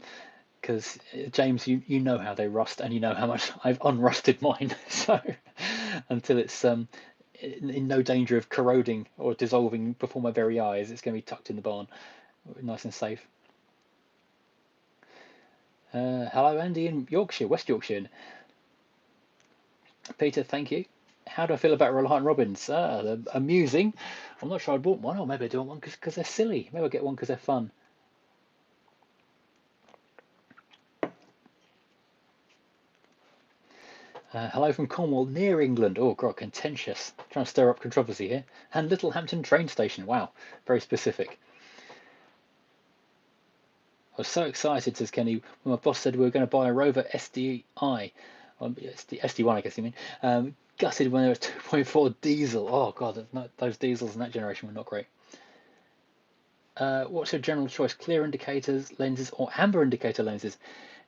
because James, you know how they rust, and you know how much I've unrusted mine. So until it's in no danger of corroding or dissolving before my very eyes, it's going to be tucked in the barn, nice and safe. Hello, Andy in Yorkshire, West Yorkshire. Peter, thank you. How do I feel about Reliant Robins? They're amusing. I'm not sure I'd want one, or maybe I do want one because they're silly. Maybe I'll get one because they're fun. Hello from Cornwall, near England. Oh, God, contentious. Trying to stir up controversy here. And Littlehampton train station. Wow, very specific. I was so excited, says Kenny, when my boss said we were going to buy a Rover SDI. SD1, I guess you mean. Gutted when they were 2.4 diesel. Oh, God, those diesels in that generation were not great. What's your general choice? Clear indicators, lenses, or amber indicator lenses?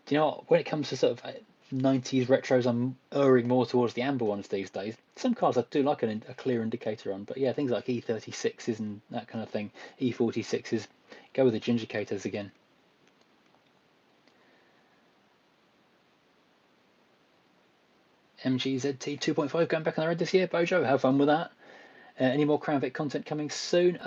Do you know what, when it comes to sort of 90s retros, I'm erring more towards the amber ones these days. Some cars I do like a clear indicator on, but yeah, things like E36s and that kind of thing, E46s, go with the gingicators again. MGZT 2.5 going back on the road this year. Bojo, have fun with that. Any more Crown Vic content coming soon?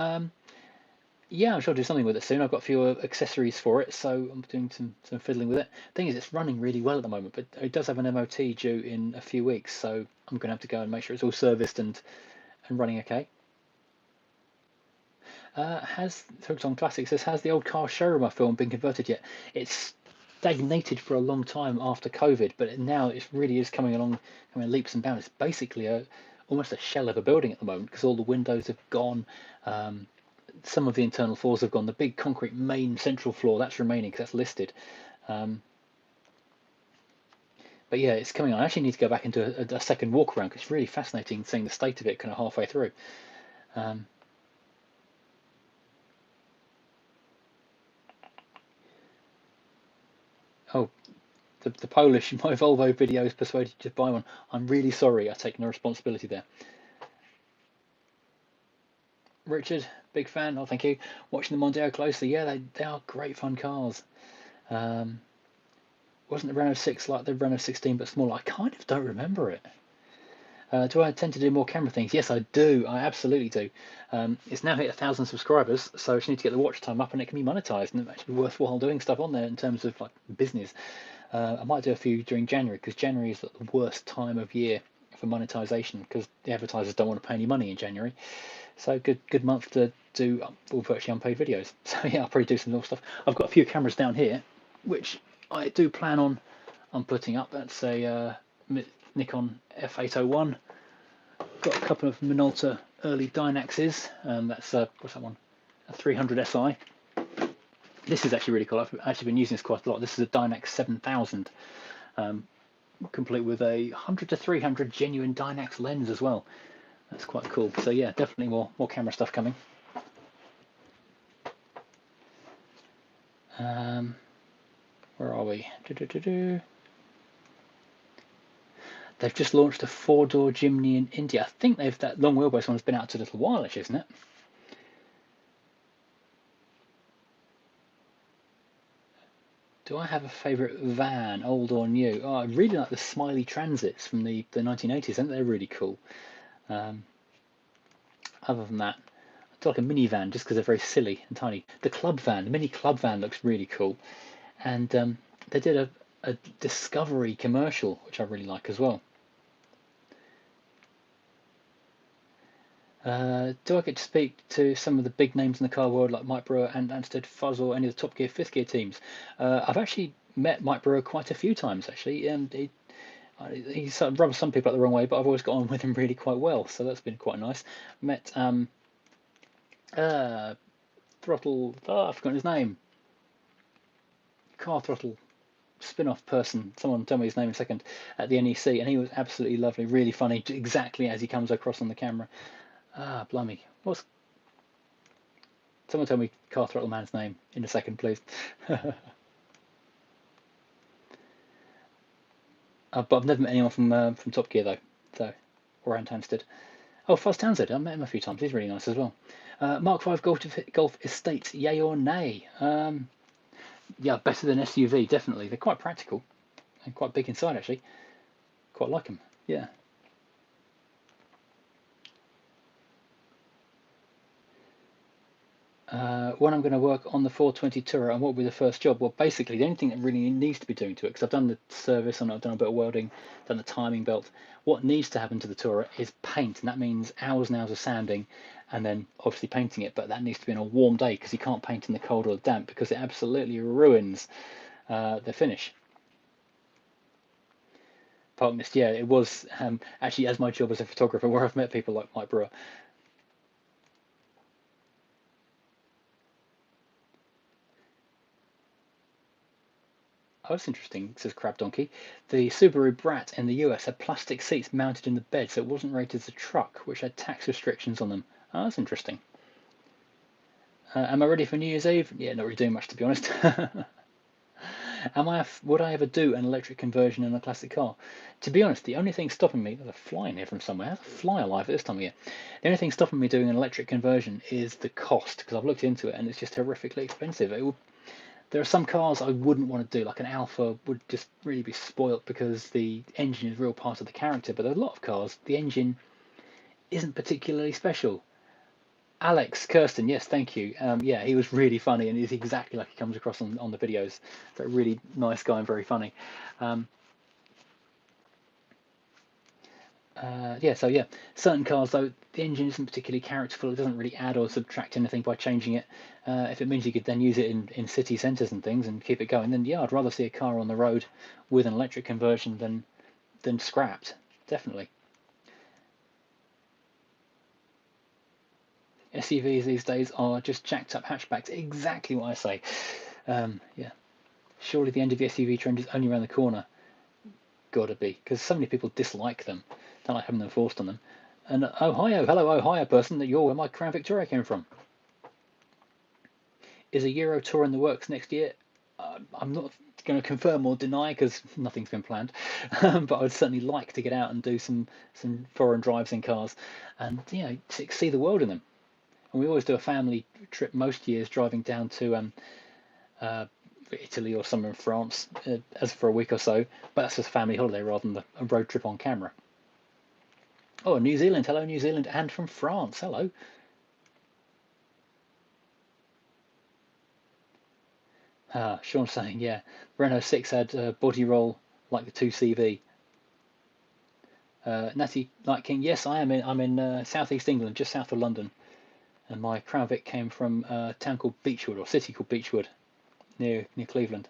Yeah, I'm sure I'll do something with it soon. I've got a few accessories for it, so I'm doing some fiddling with it. Thing is, it's running really well at the moment, but it does have an MOT due in a few weeks, so I'm going to have to go and make sure it's all serviced and running okay. Has Hooks on Classic says, has the old car showroom I filmed been converted yet? It's stagnated for a long time after COVID, but now it really is coming along, coming leaps and bounds. It's basically almost a shell of a building at the moment because all the windows have gone. Some of the internal floors have gone. The big concrete main central floor, that's remaining because that's listed. Um, But yeah, it's coming on. I actually need to go back into a second walk around because it's really fascinating seeing the state of it kind of halfway through. Um, oh, the Polish, my Volvo videos persuaded you to buy one. I'm really sorry. I take no responsibility there. Richard, big fan. Oh, thank you. Watching the Mondeo closely. Yeah, they are great fun cars. Um, wasn't the Renault 6 like the Renault 16 but smaller? I kind of don't remember it. Do I tend to do more camera things? Yes, I do. I absolutely do. It's now hit 1,000 subscribers, so I just need to get the watch time up, and it can be monetized, and it actually be worthwhile doing stuff on there in terms of like business. I might do a few during January because January is the worst time of year for monetization because the advertisers don't want to pay any money in January. So good month to do all virtually unpaid videos. So yeah, I'll probably do some more stuff. I've got a few cameras down here, which I do plan on putting up. That's a Nikon F801. Got a couple of Minolta early Dynaxes. That's what's that one? A 300 Si. This is actually really cool. I've actually been using this quite a lot. This is a Dynax 7000, complete with a 100 to 300 genuine Dynax lens as well. That's quite cool. So yeah, definitely more camera stuff coming. Where are we? They've just launched a 4-door Jimny in India. I think that long wheelbase one's been out a little while, actually, isn't it? Do I have a favourite van, old or new? Oh, I really like the Smiley Transits from the 1980s. I think they're really cool. Other than that, I do like a minivan just because they're very silly and tiny. The club van, the mini club van looks really cool. And they did a Discovery commercial, which I really like as well. Do I get to speak to some of the big names in the car world like Mike Brewer and Ansted Fuzz or any of the Top Gear, Fifth Gear teams? I've actually met Mike Brewer quite a few times actually, and he sort of rubs some people up the wrong way, but I've always got on with him really quite well, so that's been quite nice. Met Throttle, I've forgotten his name. Car Throttle spin-off person, someone tell me his name in a second, at the NEC, and he was absolutely lovely, really funny, exactly as he comes across on the camera. Blimey, someone tell me Car Throttle Man's name in a second, please. But I've never met anyone from Top Gear though, so or Antansted. Oh, Fuzz Townsend, I met him a few times. He's really nice as well. Mark V Golf Estate, yay or nay? Yeah, better than SUV, definitely. They're quite practical and quite big inside actually. Quite like them. Yeah. When I'm going to work on the 420 Tourer, and what will be the first job? Well, basically, the only thing that really needs to be doing to it, because I've done the service and I've done a bit of welding, done the timing belt. What needs to happen to the Tourer is paint, and that means hours and hours of sanding, and then obviously painting it. But that needs to be on a warm day because you can't paint in the cold or the damp because it absolutely ruins the finish. Parkness, yeah, it was actually as my job as a photographer, where I've met people like Mike Brewer. Oh, that's interesting, says Crab Donkey. The Subaru Brat in the US had plastic seats mounted in the bed, so it wasn't rated as a truck, which had tax restrictions on them. Oh, that's interesting. Am I ready for New Year's Eve? Yeah, not really doing much, to be honest. Would I ever do an electric conversion in a classic car? To be honest, the only thing stopping me, there's a fly in here from somewhere. There's a fly alive at this time of year. The only thing stopping me doing an electric conversion is the cost, because I've looked into it and it's just horrifically expensive. There are some cars I wouldn't want to do, like an Alfa would just really be spoilt because the engine is a real part of the character. But there are a lot of cars, the engine isn't particularly special. Alex Kirsten, yes, thank you. Yeah, he was really funny and he's exactly like he comes across on the videos. So a really nice guy and very funny. Um, yeah, so yeah, certain cars though, the engine isn't particularly characterful. It doesn't really add or subtract anything by changing it. If it means you could then use it in city centres and things and keep it going, then yeah, I'd rather see a car on the road with an electric conversion than scrapped. Definitely. SUVs these days are just jacked up hatchbacks. Exactly what I say. Yeah. Surely the end of the SUV trend is only around the corner. Gotta be, because so many people dislike them, don't like having them forced on them. And Ohio, hello Ohio person, that you're where my Crown Victoria came from. Is a Euro tour in the works next year? I'm not going to confirm or deny because nothing's been planned, but I'd certainly like to get out and do some foreign drives in cars, and see the world in them. And we always do a family trip most years, driving down to Italy or somewhere in France, as for a week or so. But that's just a family holiday rather than a road trip on camera. Oh, New Zealand, hello New Zealand, and from France, hello. Sean saying, yeah, Renault 6 had body roll like the 2CV. Natty Night King, yes, I'm in southeast England, just south of London, and my Crown Vic came from a town called Beechwood, or city called Beechwood, near Cleveland.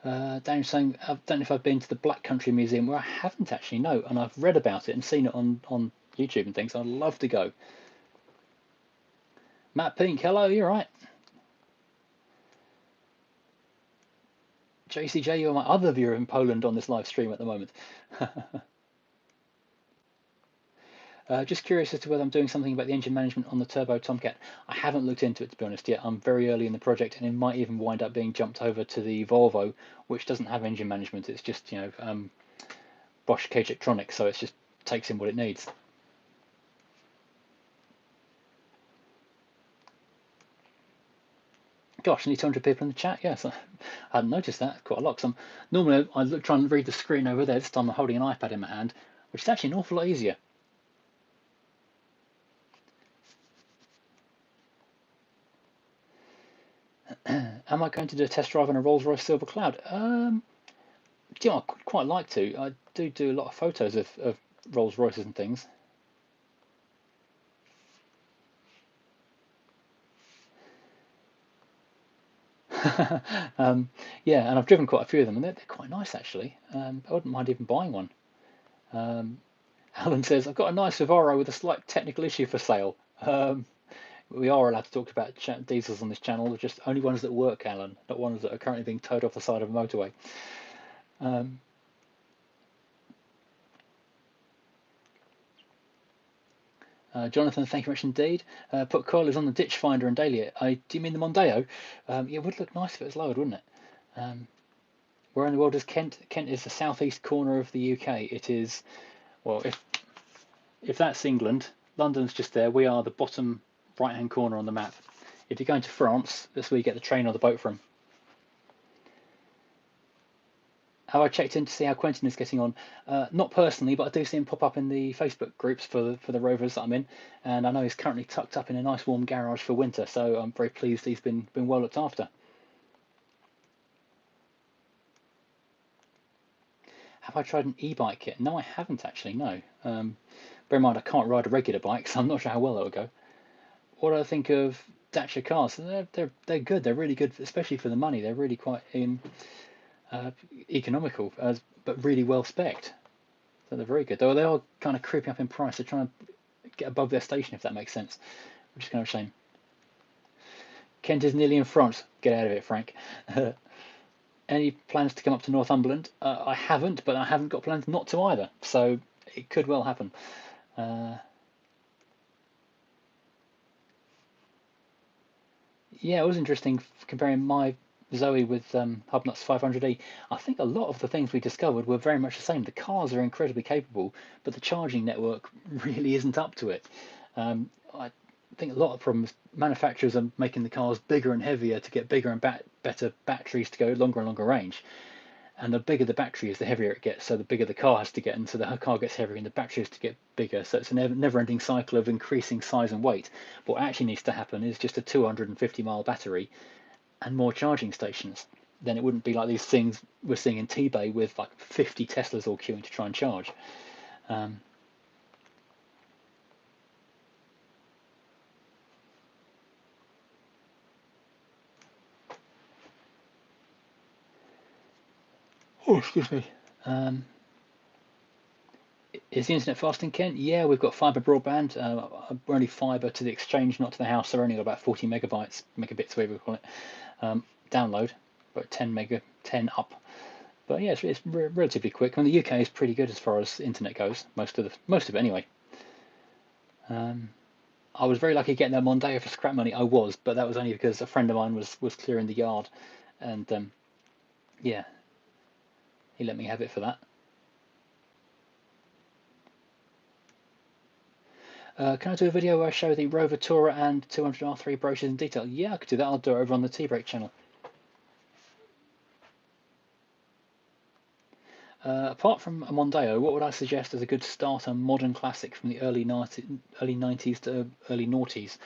Daniel saying, I don't know if I've been to the Black Country Museum, where I haven't actually, no, and I've read about it and seen it on YouTube and things. I'd love to go. Matt Pink, hello, you're right. JCJ, you're my other viewer in Poland on this live stream at the moment. Just curious as to whether I'm doing something about the engine management on the Turbo Tomcat. I haven't looked into it, to be honest, yet. I'm very early in the project, and it might even wind up being jumped over to the Volvo, which doesn't have engine management. It's just, Bosch Cage Electronics, so it just takes in what it needs. Gosh, nearly 200 people in the chat. Yes, I hadn't noticed that. Quite a lot. Normally I try and read the screen over there. This time I'm holding an iPad in my hand, which is actually an awful lot easier. Am I going to do a test drive on a Rolls-Royce Silver Cloud? I'd quite like to. I do a lot of photos of Rolls-Royces and things. Yeah, and I've driven quite a few of them, and they're quite nice actually. I wouldn't mind even buying one. Alan says, I've got a nice Vivaro with a slight technical issue for sale. We are allowed to talk about diesels on this channel, just only ones that work, Alan, not ones that are currently being towed off the side of a motorway. Jonathan, thank you very much indeed. Put coilers on the ditch finder and daily it. Do you mean the Mondeo? It would look nice if it was lowered, wouldn't it? Where in the world is Kent? Kent is the southeast corner of the UK. It is, well, if that's England, London's just there. We are the bottom right-hand corner on the map. If you're going to France, that's where you get the train or the boat from. Have I checked in to see how Quentin is getting on? Not personally, but I do see him pop up in the Facebook groups for the Rovers that I'm in, and I know he's currently tucked up in a nice warm garage for winter. So I'm very pleased he's been well looked after. Have I tried an e-bike yet? No, I haven't actually. No. Bear in mind, I can't ride a regular bike, so I'm not sure how well that would go. What do I think of Dacia cars? They're good. They're really good, especially for the money. They're really quite economical, but really well spec'd. So they're very good. Though they are kind of creeping up in price. They're trying to get above their station, if that makes sense, which is kind of a shame. Kent is nearly in France. Get out of it, Frank. Any plans to come up to Northumberland? I haven't, but I haven't got plans not to either. So it could well happen. Yeah, it was interesting comparing my Zoe with Hubnut's 500e. I think a lot of the things we discovered were very much the same. The cars are incredibly capable, but the charging network really isn't up to it. I think a lot of problems, manufacturers are making the cars bigger and heavier to get bigger and better batteries to go longer and longer range. And the bigger the battery is, the heavier it gets. So the bigger the car has to get, and so the car gets heavier, and the battery has to get bigger. So it's a never-ending cycle of increasing size and weight. But what actually needs to happen is just a 250-mile battery and more charging stations. Then it wouldn't be like these things we're seeing in T-Bay with like 50 Teslas all queuing to try and charge. Oh, excuse me. Is the internet fast in Kent? Yeah, we've got fibre broadband. We're only fibre to the exchange, not to the house. So we're only got about 40 megabits, whatever we call it, download. about 10 up. But yeah, it's relatively quick. I mean, the UK is pretty good as far as internet goes. Most of it anyway. I was very lucky getting there Mondeo for scrap money. I was, but that was only because a friend of mine was clearing the yard, and yeah, he let me have it for that. Can I do a video where I show the Rover Tourer and 200R3 brochures in detail? Yeah, I could do that. I'll do it over on the T-Brake channel. Apart from a Mondeo, what would I suggest as a good starter modern classic from the early 90s to early noughties?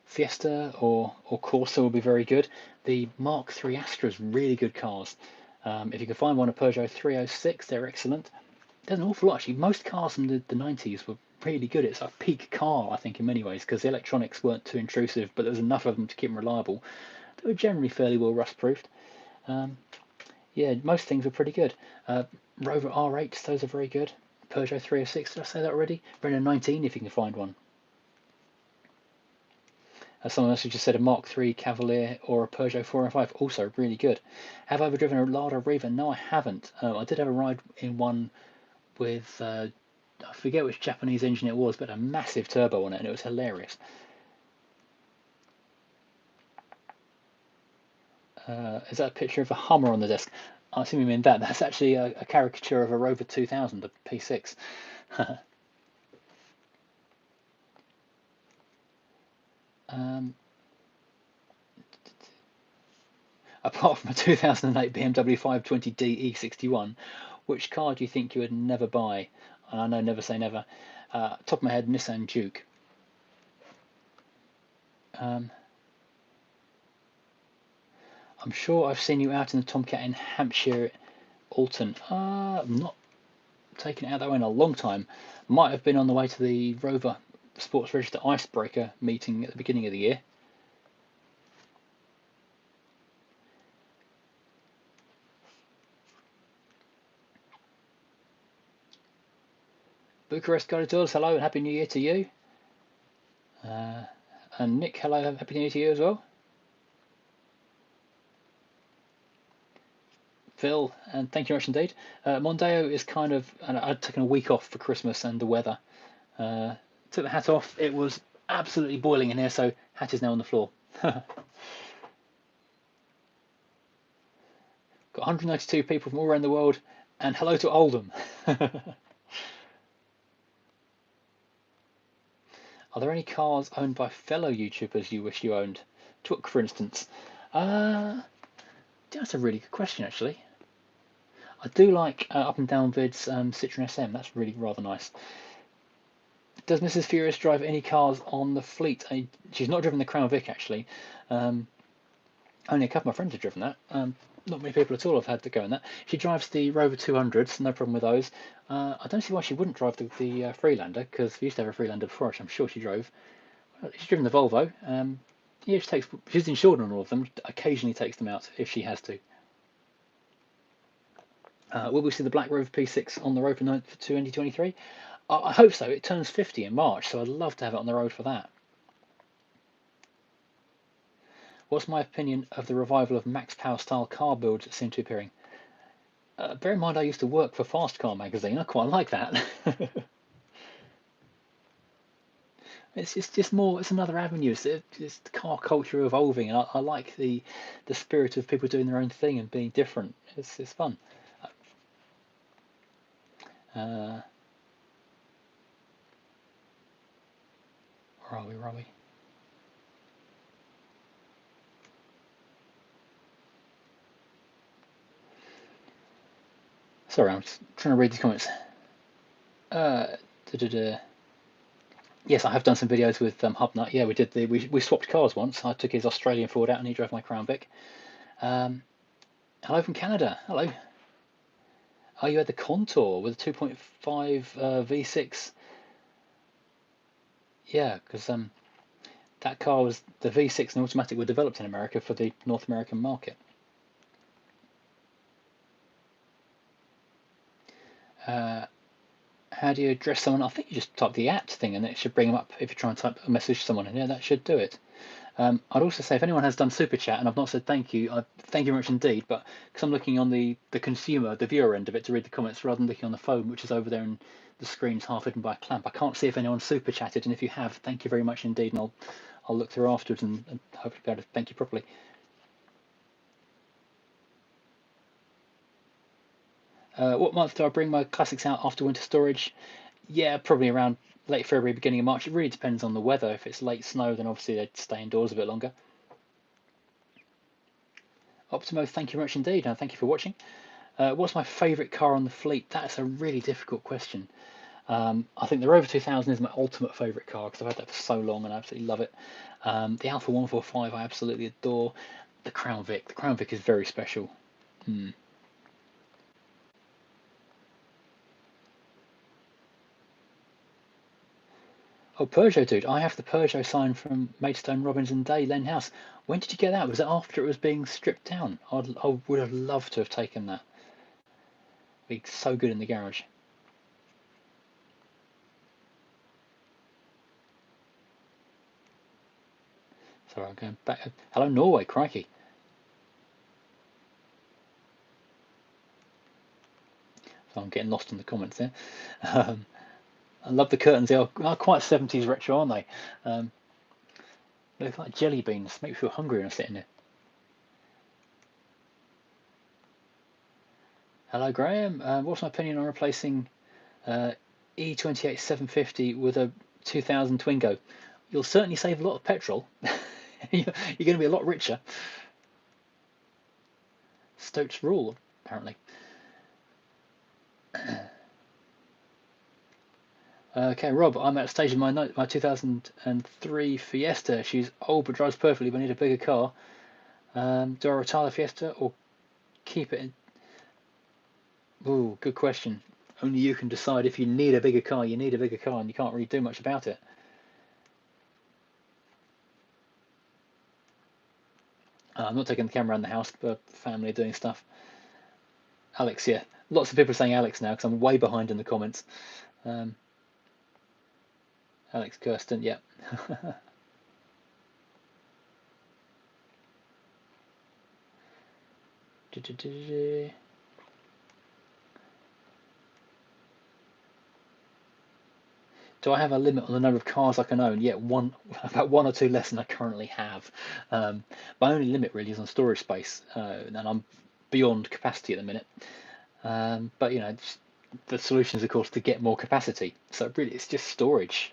Fiesta or Corsa will be very good. The Mark III Astra's really good cars. If you can find one, a Peugeot 306, they're excellent. There's an awful lot actually. Most cars from the 90s were really good. It's a peak car, I think, in many ways, because the electronics weren't too intrusive, but there was enough of them to keep them reliable. They were generally fairly well rust-proofed. Yeah, most things were pretty good. Rover R8s, those are very good. Peugeot 306, did I say that already? Renault 19, if you can find one. Someone else who just said a Mark III Cavalier or a Peugeot 405, also really good. Have I ever driven a Lada Riva? No, I haven't. I did have a ride in one with, I forget which Japanese engine it was, but a massive turbo on it, and it was hilarious. Is that a picture of a Hummer on the desk? I assume you mean that. That's actually a caricature of a Rover 2000, a P6. Apart from a 2008 BMW 520d E61, which car do you think you would never buy? And I know never say never. Top of my head, Nissan Duke. I'm sure I've seen you out in the Tomcat in Hampshire, Alton. I'm not taken it out that way in a long time. Might have been on the way to the Rover Sports Register Icebreaker meeting at the beginning of the year. Bucharest Corridors, hello and Happy New Year to you. And Nick, hello, Happy New Year to you as well. Phil, and thank you very much indeed. Mondeo is kind of, and I'd taken a week off for Christmas and the weather. Took the hat off. It was absolutely boiling in here, so hat is now on the floor. Got 192 people from all around the world, and hello to Oldham. Are there any cars owned by fellow YouTubers you wish you owned? Took, for instance. That's a really good question, actually. I do like Up and Down Vid's Citroen SM. That's really rather nice. Does Mrs. Furious drive any cars on the fleet? She's not driven the Crown Vic, actually. Only a couple of my friends have driven that. Not many people at all have had to go in that. She drives the Rover 200s, no problem with those. I don't see why she wouldn't drive the Freelander, because we used to have a Freelander before, which I'm sure she drove. She's driven the Volvo. Yeah, she's insured on all of them. Occasionally takes them out if she has to. Will we see the Black Rover P6 on the road for 2023? I hope so. It turns 50 in March, so I'd love to have it on the road for that. What's my opinion of the revival of Max Power style car builds that seem to be appearing? Bear in mind, I used to work for Fast Car magazine. I quite like that. It's just more. It's another avenue. It's the car culture evolving. I like the spirit of people doing their own thing and being different. It's fun. Where are we? Where are we? Sorry, I'm just trying to read the comments. Yes, I have done some videos with Hubnut. Yeah, we swapped cars once. I took his Australian Ford out and he drove my Crown Vic. Hello from Canada. Hello. Oh, you had the Contour with a 2.5 V6. Yeah, because that car was the V6 and automatic were developed in America for the North American market. How do you address someone? I think you just type the @ thing and it should bring them up if you try and type a message to someone, and yeah, that should do it. I'd also say if anyone has done super chat and I've not said thank you, thank you very much indeed. But because I'm looking on the consumer, the viewer end of it to read the comments rather than looking on the phone, which is over there and the screen's half hidden by a clamp, I can't see if anyone super chatted. And if you have, thank you very much indeed, and I'll look through afterwards and hopefully be able to thank you properly. What month do I bring my classics out after winter storage? Yeah, probably around late February, beginning of March. It really depends on the weather. If it's late snow, then obviously they'd stay indoors a bit longer. Optimo, thank you very much indeed, and thank you for watching. What's my favourite car on the fleet? That's a really difficult question. I think the Rover 2000 is my ultimate favourite car because I've had that for so long and I absolutely love it. The Alfa 145 I absolutely adore. The Crown Vic. The Crown Vic is very special. Oh, Peugeot, dude. I have the Peugeot sign from Maidstone, Robinson Day, Len House. When did you get that? Was it after it was being stripped down? I would have loved to have taken that. It'd be so good in the garage. Sorry, I'm going back. Hello, Norway, crikey. So I'm getting lost in the comments there. I love the curtains. They are quite 70s retro, aren't they? They look like jelly beans. Make me feel hungry when I'm sitting there. Hello, Graham. What's my opinion on replacing E28 750 with a 2000 Twingo? You'll certainly save a lot of petrol. You're going to be a lot richer. Stokes rule, apparently. Okay, Rob, I'm at a stage in my 2003 Fiesta. She's old but drives perfectly, but I need a bigger car. Do I retire the Fiesta or keep it? Ooh, good question. Only you can decide. If you need a bigger car, you need a bigger car, and you can't really do much about it. I'm not taking the camera around the house, but family are doing stuff. Alex, yeah. Lots of people are saying Alex now because I'm way behind in the comments. Alex Kirsten, yeah. Do I have a limit on the number of cars I can own? Yeah, about one or two less than I currently have. My only limit really is on storage space, and I'm beyond capacity at the minute. But you know, the solution is of course to get more capacity. So really, it's just storage.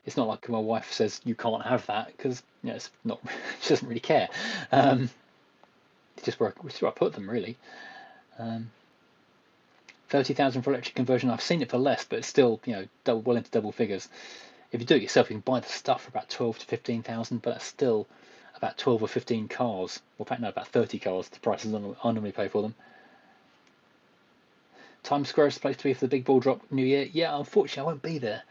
It's not like my wife says you can't have that because you know it's not. She doesn't really care. It's just where I put them really. 30,000 for electric conversion. I've seen it for less, but it's still, you know, well into double figures. If you do it yourself, you can buy the stuff for about 12 to 15,000, but that's still about 12 or 15 cars. Well, in fact, no, about 30 cars. The prices I normally pay for them. Times Square is supposed to be for the big ball drop New Year. Yeah, unfortunately, I won't be there.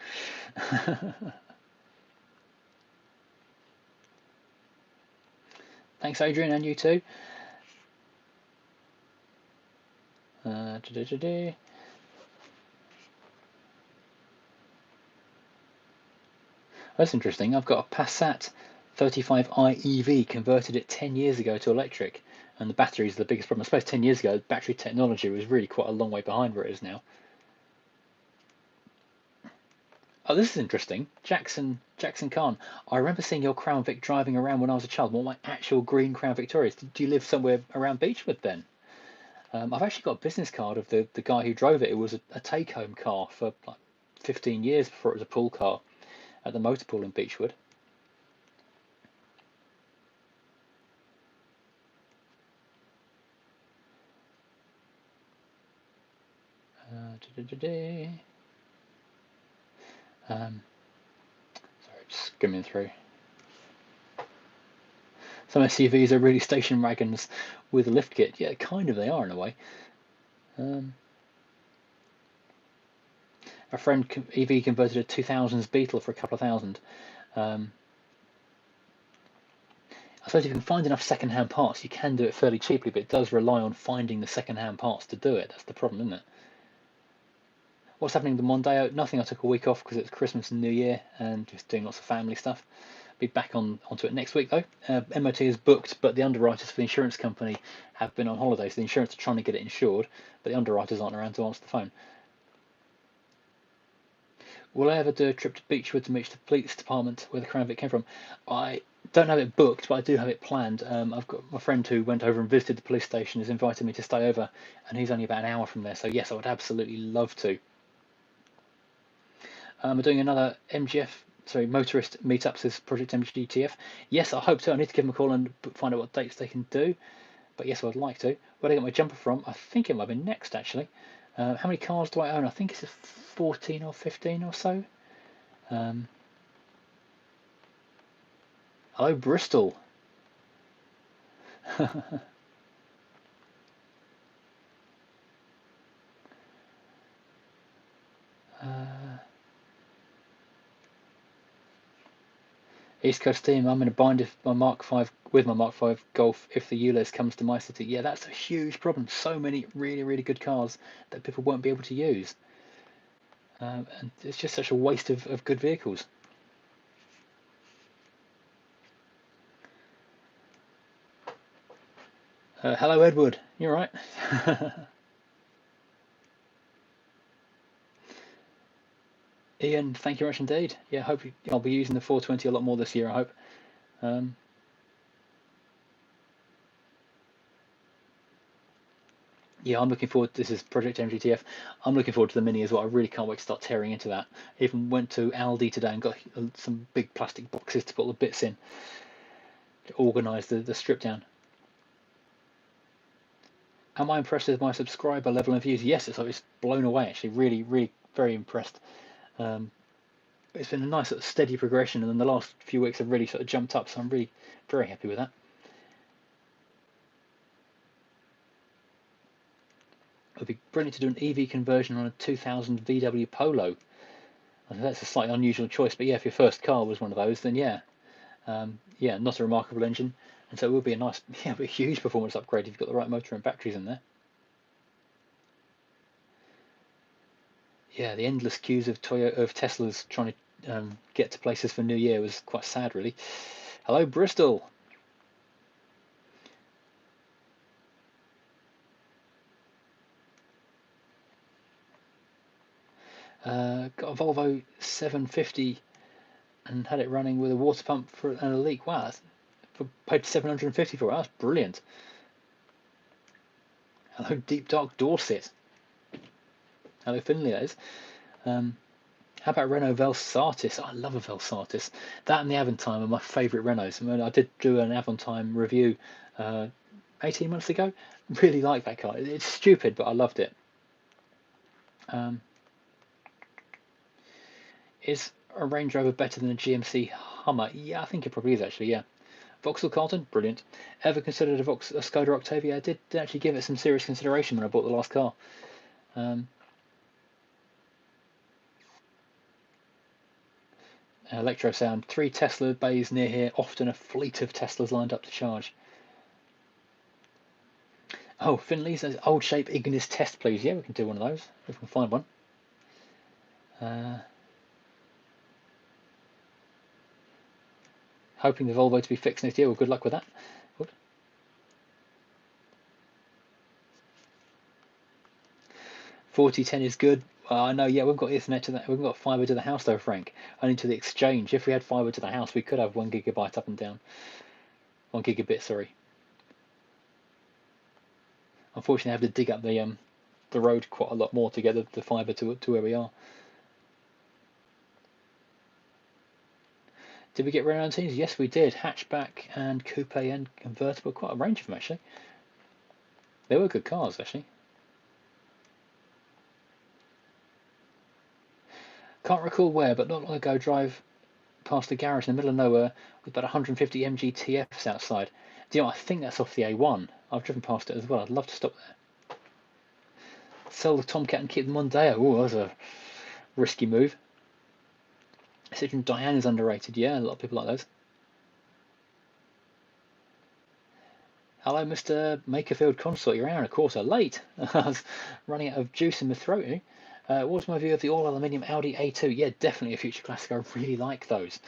Thanks, Adrian, and you too. That's interesting. I've got a Passat 35i EV, converted it 10 years ago to electric, and the battery is the biggest problem. I suppose 10 years ago, battery technology was really quite a long way behind where it is now. Oh, this is interesting. Jackson Khan. I remember seeing your Crown Vic driving around when I was a child. What my actual green Crown Victorias. Do you live somewhere around Beechwood then? I've actually got a business card of the guy who drove it. It was a take-home car for like 15 years before it was a pool car at the motor pool in Beechwood. Sorry, just skimming through. Some SUVs are really station wagons with a lift kit. Yeah, kind of they are in a way. A friend EV converted a 2000s Beetle for a couple of thousand. I suppose if you can find enough second-hand parts, you can do it fairly cheaply, but it does rely on finding the second-hand parts to do it. That's the problem, isn't it? What's happening with the Mondeo? Nothing. I took a week off because it's Christmas and New Year and just doing lots of family stuff. Be back onto it next week though. MOT is booked, but the underwriters for the insurance company have been on holiday, so the insurance are trying to get it insured, but the underwriters aren't around to answer the phone. Will I ever do a trip to Beechwood to meet the police department where the Crown Vic came from? I don't have it booked, but I do have it planned. I've got my friend who went over and visited the police station has invited me to stay over, and he's only about an hour from there. So yes, I would absolutely love to. We're doing another motorist meetup, says Project MGTF. Yes, I hope so. I need to give them a call and find out what dates they can do. But yes, I'd like to. Where did I get my jumper from? I think it might be next, actually. How many cars do I own? I think it's 14 or 15 or so. Hello, Bristol. East Coast team, I'm in a bind with my Mark V Golf if the ULEZ comes to my city. Yeah, that's a huge problem. So many really, really good cars that people won't be able to use. And it's just such a waste of good vehicles. Hello, Edward. You all right? Ian, thank you very much indeed. Yeah, I'll be using the 420 a lot more this year, I hope. Yeah, I'm looking forward. This is Project MGTF. I'm looking forward to the Mini as well. I really can't wait to start tearing into that. Even went to Aldi today and got some big plastic boxes to put all the bits in to organise the strip down. Am I impressed with my subscriber level and views? Yes, it's blown away actually. Really, really, very impressed. It's been a nice sort of steady progression, and then the last few weeks have really sort of jumped up. So I'm really very happy with that. It would be brilliant to do an EV conversion on a 2000 VW Polo. I think that's a slightly unusual choice, but yeah, if your first car was one of those, then yeah, yeah, not a remarkable engine, and so it would be a nice, yeah, a huge performance upgrade if you've got the right motor and batteries in there. Yeah, the endless queues of Teslas trying to get to places for New Year was quite sad, really. Hello, Bristol. Got a Volvo 750 and had it running with a water pump and a leak. Wow, paid 750 for it. That's brilliant. Hello, Deep Dark Dorset. Hello, Finley, that is. How about Renault Velsatis? I love a Velsatis. That and the Aventime are my favourite Renaults. I mean, I did do an Aventime review 18 months ago. Really like that car. It's stupid, but I loved it. Is a Range Rover better than a GMC Hummer? Yeah, I think it probably is actually, yeah. Vauxhall Carlton, brilliant. Ever considered a Skoda Octavia? I did actually give it some serious consideration when I bought the last car. Electro Sound, 3 Tesla bays near here, often a fleet of Teslas lined up to charge. Oh, Finley says, old shape Ignis test, please. Yeah, we can do one of those, if we can find one. Hoping the Volvo to be fixed next year. Well, good luck with that. Good. 4010 is good. I know, yeah, we've got Ethernet to that. We've got fibre to the house though, Frank. Only to the exchange. If we had fibre to the house, we could have 1 gigabyte up and down. 1 gigabit, sorry. Unfortunately, I have to dig up the road quite a lot more to get the fibre to where we are. Did we get Renault 19s? Yes, we did. Hatchback and coupe and convertible. Quite a range of them, actually. They were good cars, actually. Can't recall where, but not long ago, drive past a garage in the middle of nowhere with about 150 MGTFs outside. Do you know, I think that's off the A1. I've driven past it as well. I'd love to stop there. Sell the Tomcat and keep the Mondeo. Oh, that's a risky move. Citroen Diane is underrated. Yeah, a lot of people like those. Hello, Mr. Makerfield Consort. You're an hour and a quarter late. I was running out of juice in my throat. What's my view of the all aluminium Audi A2? Yeah, definitely a future classic. I really like those.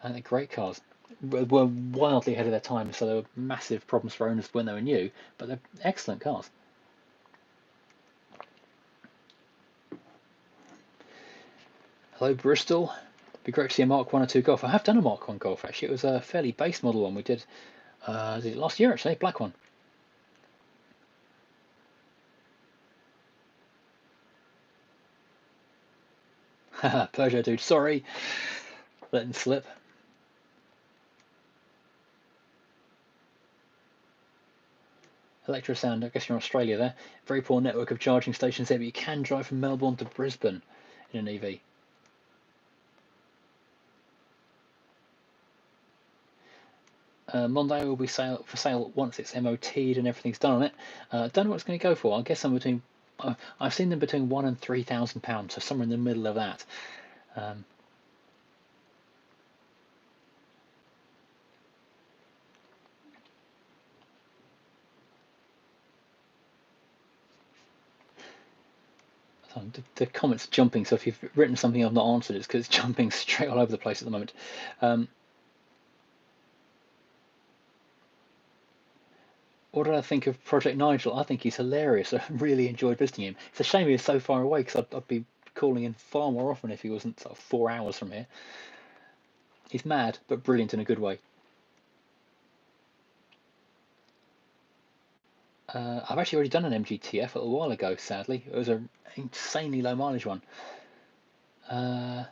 They're great cars. Were wildly ahead of their time, so there were massive problems for owners when they were new, but they're excellent cars. Hello, Bristol. Be great to see a Mark 1 or 2 Golf. I have done a Mark 1 Golf, actually. It was a fairly base model one we did last year, actually, black one. Haha, Peugeot dude, sorry. Letting slip. Electrosound, I guess you're in Australia there. Very poor network of charging stations there, but you can drive from Melbourne to Brisbane in an EV. Monday will be for sale once it's MOT'd and everything's done on it. Don't know what it's going to go for. I guess I'm between. I've seen them between £1,000 and £3,000, so somewhere in the middle of that. The comments are jumping, so if you've written something I've not answered, it's because it's jumping straight all over the place at the moment. What did I think of Project Nigel? I think he's hilarious. I really enjoyed visiting him. It's a shame he was so far away, because I'd be calling in far more often if he wasn't sort of 4 hours from here. He's mad, but brilliant in a good way. I've actually already done an MGTF a little while ago, sadly. It was an insanely low mileage one. Have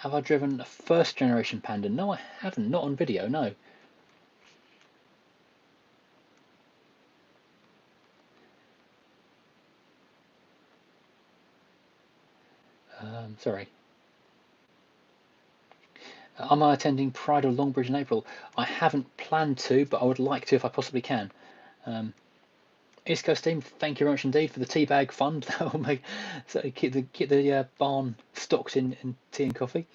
I driven a first generation Panda? No, I haven't. Not on video, no. Sorry. Am I attending Pride of Longbridge in April? I haven't planned to, but I would like to if I possibly can. East Coast team, thank you very much indeed for the tea bag fund. That will make so keep the barn stocked in tea and coffee.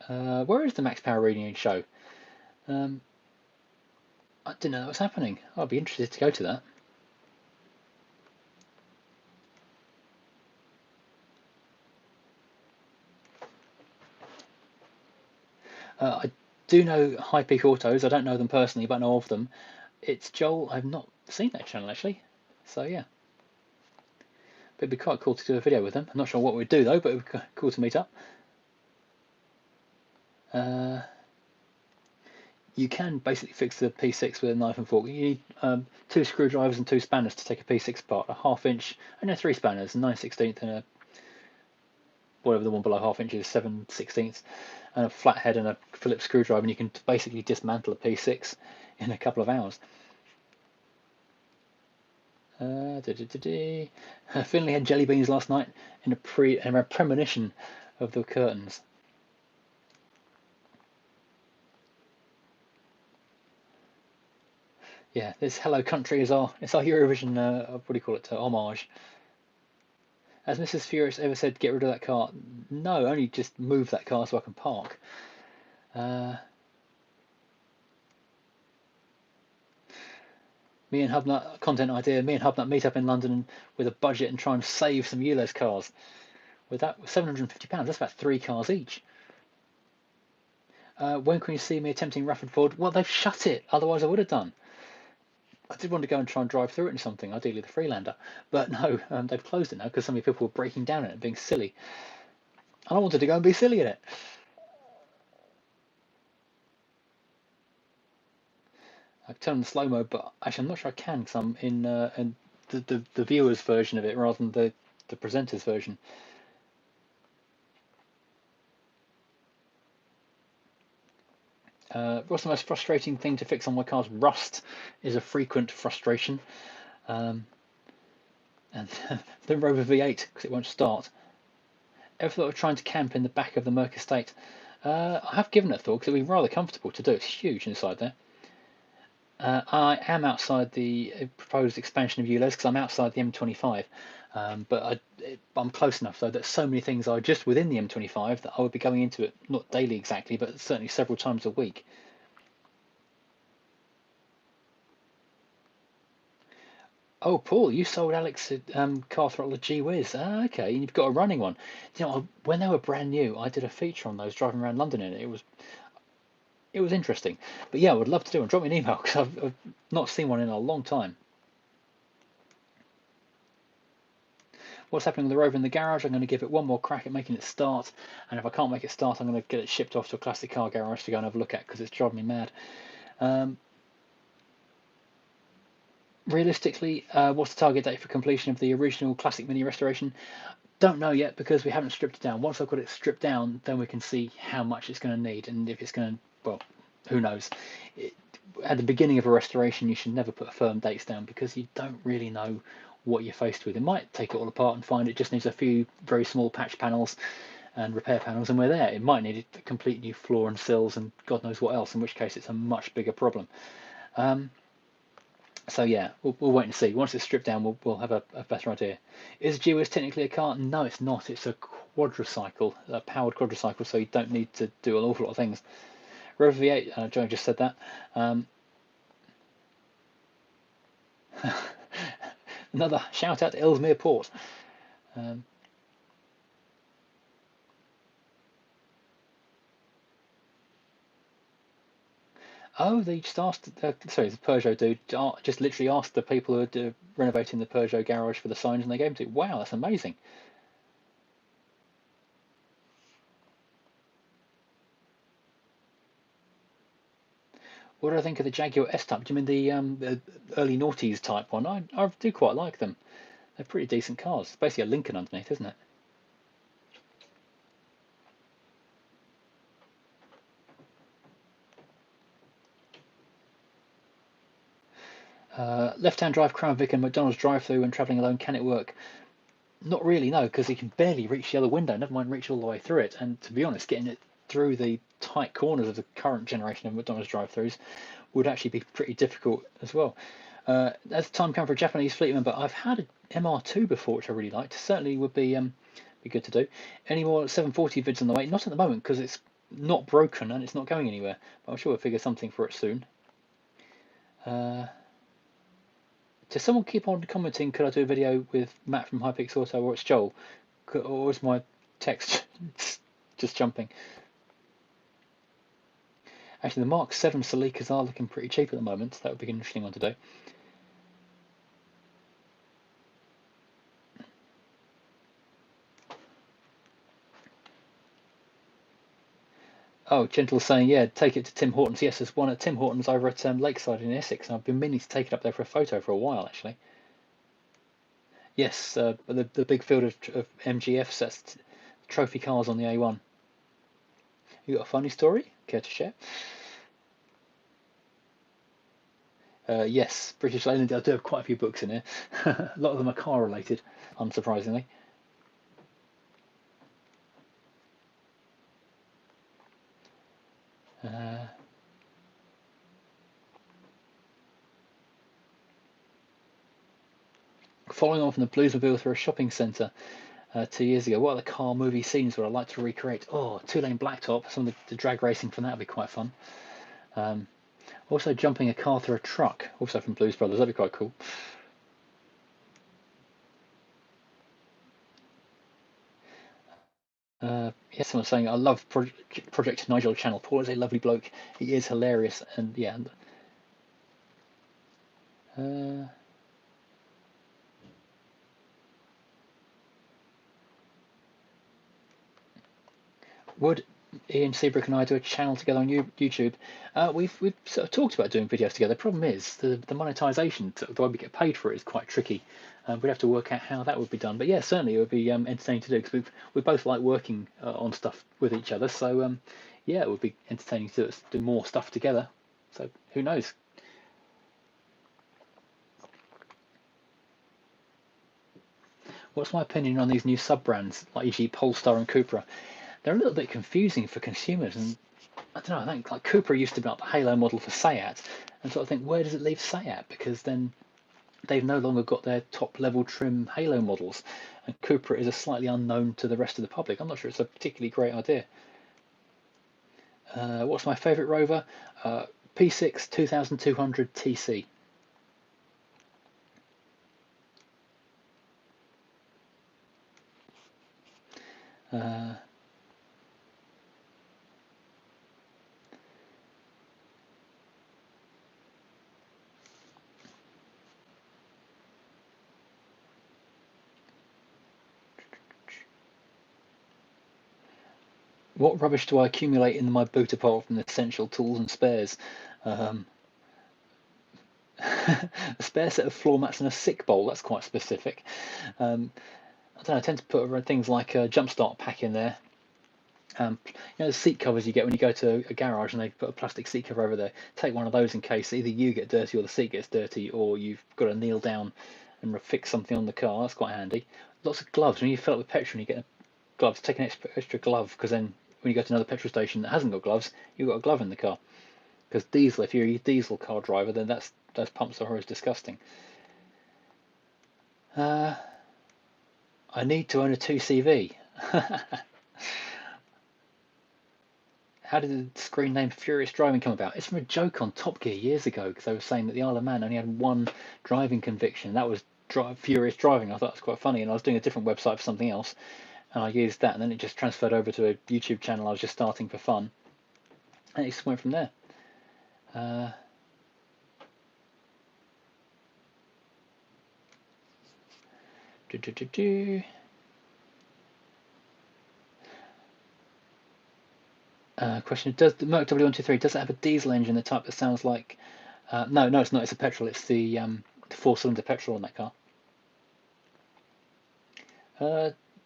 Where is the max power reading show? I didn't know that was happening. I'd be interested to go to that. I do know High Peak Autos. I don't know them personally, but I know of them. It's Joel. I've not seen that channel actually. So yeah, but it'd be quite cool to do a video with them. I'm not sure what we'd do though, but it'd be cool to meet up. You can basically fix the P6 with a knife and fork. You need 2 screwdrivers and 2 spanners to take a P6 apart. A 1/2 inch, and 3 spanners, 9/16 and a whatever the one below 1/2 inch is, 7/16, and a flathead and a Phillips screwdriver, and you can basically dismantle a P6 in a couple of hours. Finley had jelly beans last night in a premonition of the curtains. Yeah, this Hello Country is our Eurovision what do you call it, homage. Has Mrs. Furious ever said get rid of that car? No, only just move that car so I can park. Me and Hubnut, content idea, me and Hubnut meet up in London with a budget and try and save some ULEZ cars. With that, £750, that's about 3 cars each. When can you see me attempting Raffordford? Well, they've shut it, otherwise I would have done. I did want to go and try and drive through it in something, ideally the Freelander, but no, they've closed it now because so many people were breaking down in it and being silly. And I wanted to go and be silly in it. I've turned on slow mo, but actually I'm not sure I can because I'm in the viewer's version of it rather than the presenter's version. What's the most frustrating thing to fix on my car's rust is a frequent frustration. And the Rover V8 because it won't start. Ever thought of trying to camp in the back of the Merc estate? I have given it a thought because it'd be rather comfortable to do. It's huge inside there. I am outside the proposed expansion of ULEZ because I'm outside the M25, but I'm close enough though that so many things are just within the M25 that I would be going into it, not daily exactly, but certainly several times a week. Oh, Paul, you sold Alex a car throttler Gee Whiz. Ah, okay, and you've got a running one. You know, when they were brand new, I did a feature on those driving around London in it. It was interesting. But yeah, I would love to do one. Drop me an email because I've not seen one in a long time. What's happening with the Rover in the garage? I'm going to give it one more crack at making it start, and if I can't make it start, I'm going to get it shipped off to a classic car garage to go and have a look at because it's driving me mad. Um, Realistically, what's the target date for completion of the original Classic Mini restoration? Don't know yet because we haven't stripped it down. Once I've got it stripped down, then we can see how much it's going to need and if it's going to, well, who knows. It, at the beginning of a restoration, you should never put firm dates down because you don't really know what you're faced with. It might take it all apart and find it just needs a few very small patch panels and repair panels, and we're there. It might need a complete new floor and sills and God knows what else, in which case it's a much bigger problem. Um, so yeah, we'll wait and see. Once it's stripped down, we'll have a better idea. Is GWS technically a car? No, it's not. It's a quadricycle, a powered quadricycle, so you don't need to do an awful lot of things. Rover V8, Joe just said that. Another shout out to Ellesmere Port. Um, oh, they just asked, sorry, the Peugeot dude just literally asked the people who are renovating the Peugeot garage for the signs and they gave them to it. Wow, that's amazing. What do I think of the Jaguar S-Type? Do you mean the early noughties type one? I do quite like them. They're pretty decent cars. It's basically a Lincoln underneath, isn't it? Left-hand drive Crown Vic and McDonald's drive-through when travelling alone, can it work? Not really, no, because you can barely reach the other window, never mind reach all the way through it. And to be honest, getting it through the tight corners of the current generation of McDonald's drive-throughs would actually be pretty difficult as well. As the time come for a Japanese fleet member, I've had an MR2 before, which I really liked. Certainly would be good to do. Any more 740 vids on the way? Not at the moment because it's not broken and it's not going anywhere. But I'm sure we'll figure something for it soon. Does someone keep on commenting? Could I do a video with Matt from Hypix Auto or it's Joel? Or is my text just jumping? Actually, the Mark 7 Celica's are looking pretty cheap at the moment. So that would be an interesting one to do. Oh, Gentle saying, yeah, take it to Tim Hortons. Yes, there's one at Tim Hortons over at Lakeside in Essex, and I've been meaning to take it up there for a photo for a while, actually. Yes, the big field of MGFs, that's trophy cars on the A1. You got a funny story? Care to share? Yes, British Leyland. I do have quite a few books in here. A lot of them are car related, unsurprisingly. Uh, Following on from the Bluesmobile through a shopping centre 2 years ago, what are the car movie scenes would I like to recreate? Oh, two-lane blacktop. Some of the drag racing from that would be quite fun. Um, Also, jumping a car through a truck, also from Blues Brothers. That'd be quite cool. Yes, someone's saying I love Project Nigel channel. Paul is a lovely bloke. He is hilarious, and yeah. Uh, would Ian Seabrook and I do a channel together on YouTube? We've sort of talked about doing videos together. The problem is the monetization, the way we get paid for it, is quite tricky. We'd have to work out how that would be done. But yeah, certainly it would be entertaining to do because we both like working on stuff with each other. So yeah, it would be entertaining to do more stuff together. So who knows? What's my opinion on these new sub brands like e.g. Polestar and Cupra? They're a little bit confusing for consumers, and I don't know. I think like Cupra used to be like the halo model for Seat, and sort of think where does it leave Seat? Because then they've no longer got their top level trim halo models, and Cupra is a slightly unknown to the rest of the public. I'm not sure it's a particularly great idea. What's my favourite Rover? P6 2200 TC. What rubbish do I accumulate in my boot apart from the essential tools and spares? Um, a spare set of floor mats and a sick bowl. That's quite specific. I don't know. I tend to put things like a jump start pack in there. You know, the seat covers you get when you go to a garage and they put a plastic seat cover over there. Take one of those in case either you get dirty or the seat gets dirty, or you've got to kneel down and fix something on the car. That's quite handy. Lots of gloves. When you fill up with petrol and you get gloves, take an extra glove, because then when you go to another petrol station that hasn't got gloves, you've got a glove in the car. Because diesel, if you're a diesel car driver, then those pumps are always disgusting. I need to own a 2CV. How did the screen name Furious Driving come about? It's from a joke on Top Gear years ago, because they were saying that the Isle of Man only had one driving conviction. That was Furious Driving. I thought it was quite funny, and I was doing a different website for something else, and I used that, and then it just transferred over to a YouTube channel I was just starting for fun, and it just went from there. Question: does the Merc W123 does it have a diesel engine, the type that sounds like? No, it's not. It's a petrol. It's the 4-cylinder petrol on that car.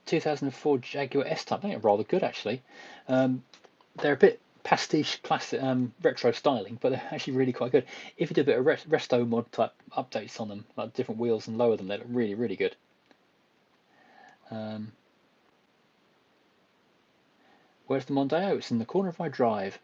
2004 Jaguar S-Type. I think they're rather good actually. They're a bit pastiche, classic, retro styling, but they're actually really quite good. If you do a bit of resto mod type updates on them, like different wheels and lower them, they look really, really good. Where's the Mondeo? It's in the corner of my drive.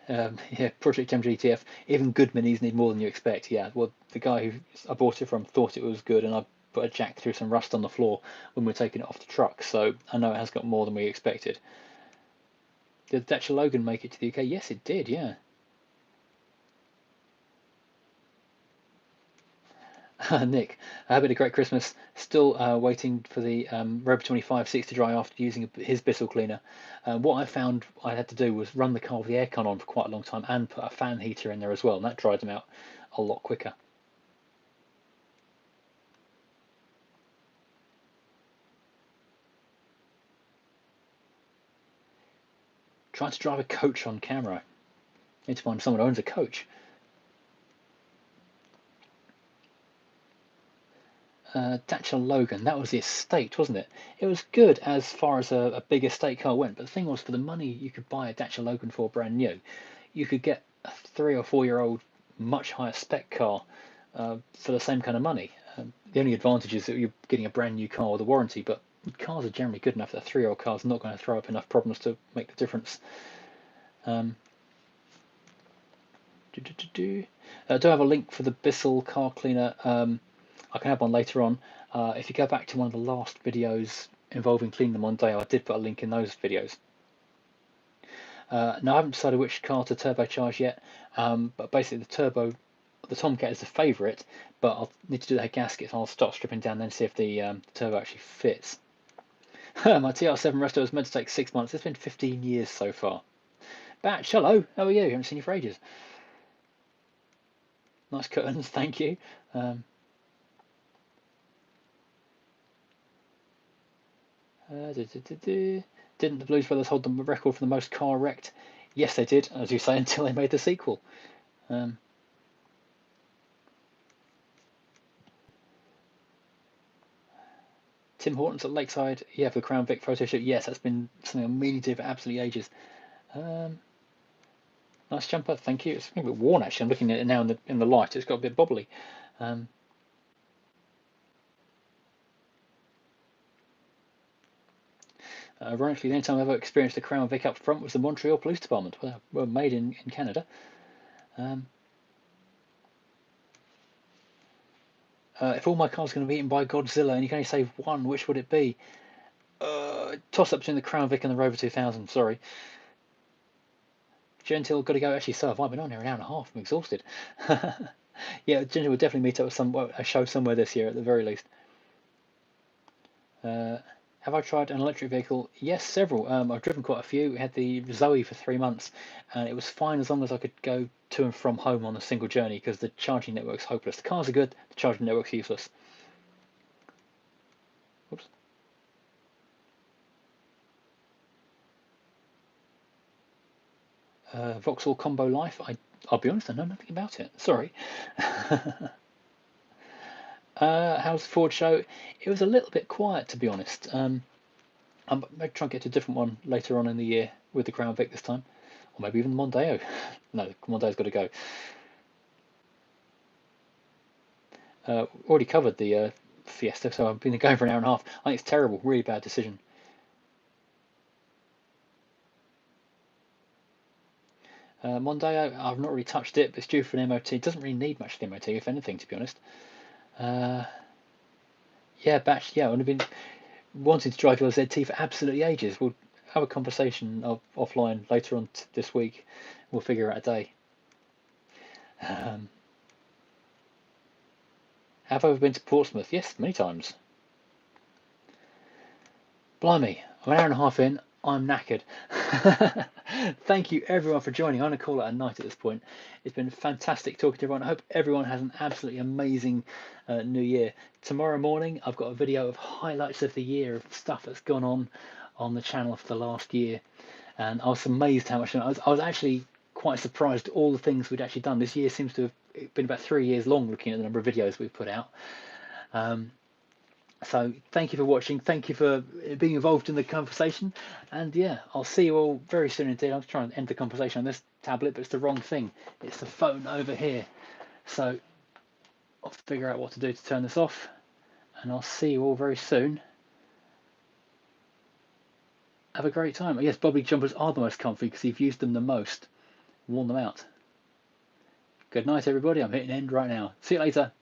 Yeah, Project MGTF. Even good minis need more than you expect. Yeah, well, the guy who I bought it from thought it was good, and I put a jack through some rust on the floor when we were taking it off the truck, so I know it has got more than we expected. Did the Dacia Logan make it to the UK? Yes, it did, yeah. Nick, I had a great Christmas. Still waiting for the Rover 25 6 to dry after using his Bissell cleaner. What I found I had to do was run the car with the aircon on for quite a long time and put a fan heater in there as well, and that dried them out a lot quicker. Trying to drive a coach on camera. Need to find someone who owns a coach. Dacia Logan, that was the estate, wasn't it? It was good as far as a big estate car went, but the thing was, for the money you could buy a Dacia Logan for brand new, you could get a 3 or 4-year-old, much higher spec car for the same kind of money. The only advantage is that you're getting a brand new car with a warranty, but cars are generally good enough that a 3-year-old car is not going to throw up enough problems to make the difference. Do I have a link for the Bissell car cleaner? I can have one later on. If you go back to one of the last videos involving cleaning the Mondeo, I did put a link in those videos. Now I haven't decided which car to turbocharge yet, but basically the Tomcat is the favourite, but I'll need to do that gasket, so I'll start stripping down then see if the turbo actually fits. My TR7 resto was meant to take 6 months. It's been 15 years so far. Batch, hello, how are you? I haven't seen you for ages. Nice curtains, thank you. Didn't the Blues Brothers hold the record for the most car wrecked? Yes, they did, as you say, until they made the sequel. Tim Hortons at Lakeside, yeah, for the Crown Vic photo shoot. Yes, that's been something I'm meaning to do for absolutely ages. Nice jumper, thank you. It's a bit worn actually. I'm looking at it now in the light. It's got a bit bobbly. Ironically, the only time I ever experienced a Crown Vic up front was the Montreal Police Department. Well, made in Canada. If all my cars are going to be eaten by Godzilla and you can only save one, which would it be? Toss up between the Crown Vic and the Rover 2000. Sorry. Gentil, got to go. Actually, so I've been on here an hour and a half. I'm exhausted. Yeah, Gentil will definitely meet up with a show somewhere this year at the very least. Have I tried an electric vehicle? Yes, several. I've driven quite a few. We had the Zoe for 3 months, and it was fine as long as I could go to and from home on a single journey because the charging network's hopeless. The cars are good, the charging network's useless. Oops. Vauxhall Combo Life. I'll be honest, I know nothing about it. Sorry. How's the Ford show? It was a little bit quiet, to be honest. I may try and get to a different one later on in the year with the Crown Vic this time, or maybe even Mondeo. No, Mondeo's got to go. Already covered the Fiesta, so I've been going for an hour and a half. I think it's terrible, really bad decision. Mondeo, I've not really touched it, but it's due for an MOT. It doesn't really need much of the MOT, if anything, to be honest. Yeah, I've only been wanting to drive your ZT for absolutely ages. We'll have a conversation offline later on this week. We'll figure out a day. Have I ever been to Portsmouth? Yes, many times. Blimey, I'm an hour and a half in. I'm knackered. Thank you everyone for joining. I'm going to call it a night at this point. It's been fantastic talking to everyone. I hope everyone has an absolutely amazing new year. Tomorrow morning, I've got a video of highlights of the year of stuff that's gone on the channel for the last year. And I was amazed how much I was actually quite surprised at all the things we'd actually done. This year seems to have been about 3 years long looking at the number of videos we've put out. So thank you for watching. Thank you for being involved in the conversation. And yeah, I'll see you all very soon indeed. I'm trying to end the conversation on this tablet, but it's the wrong thing. It's the phone over here. So I'll figure out what to do to turn this off. And I'll see you all very soon. Have a great time. Yes, Bobbly jumpers are the most comfy because you've used them the most. Worn them out. Good night, everybody. I'm hitting end right now. See you later.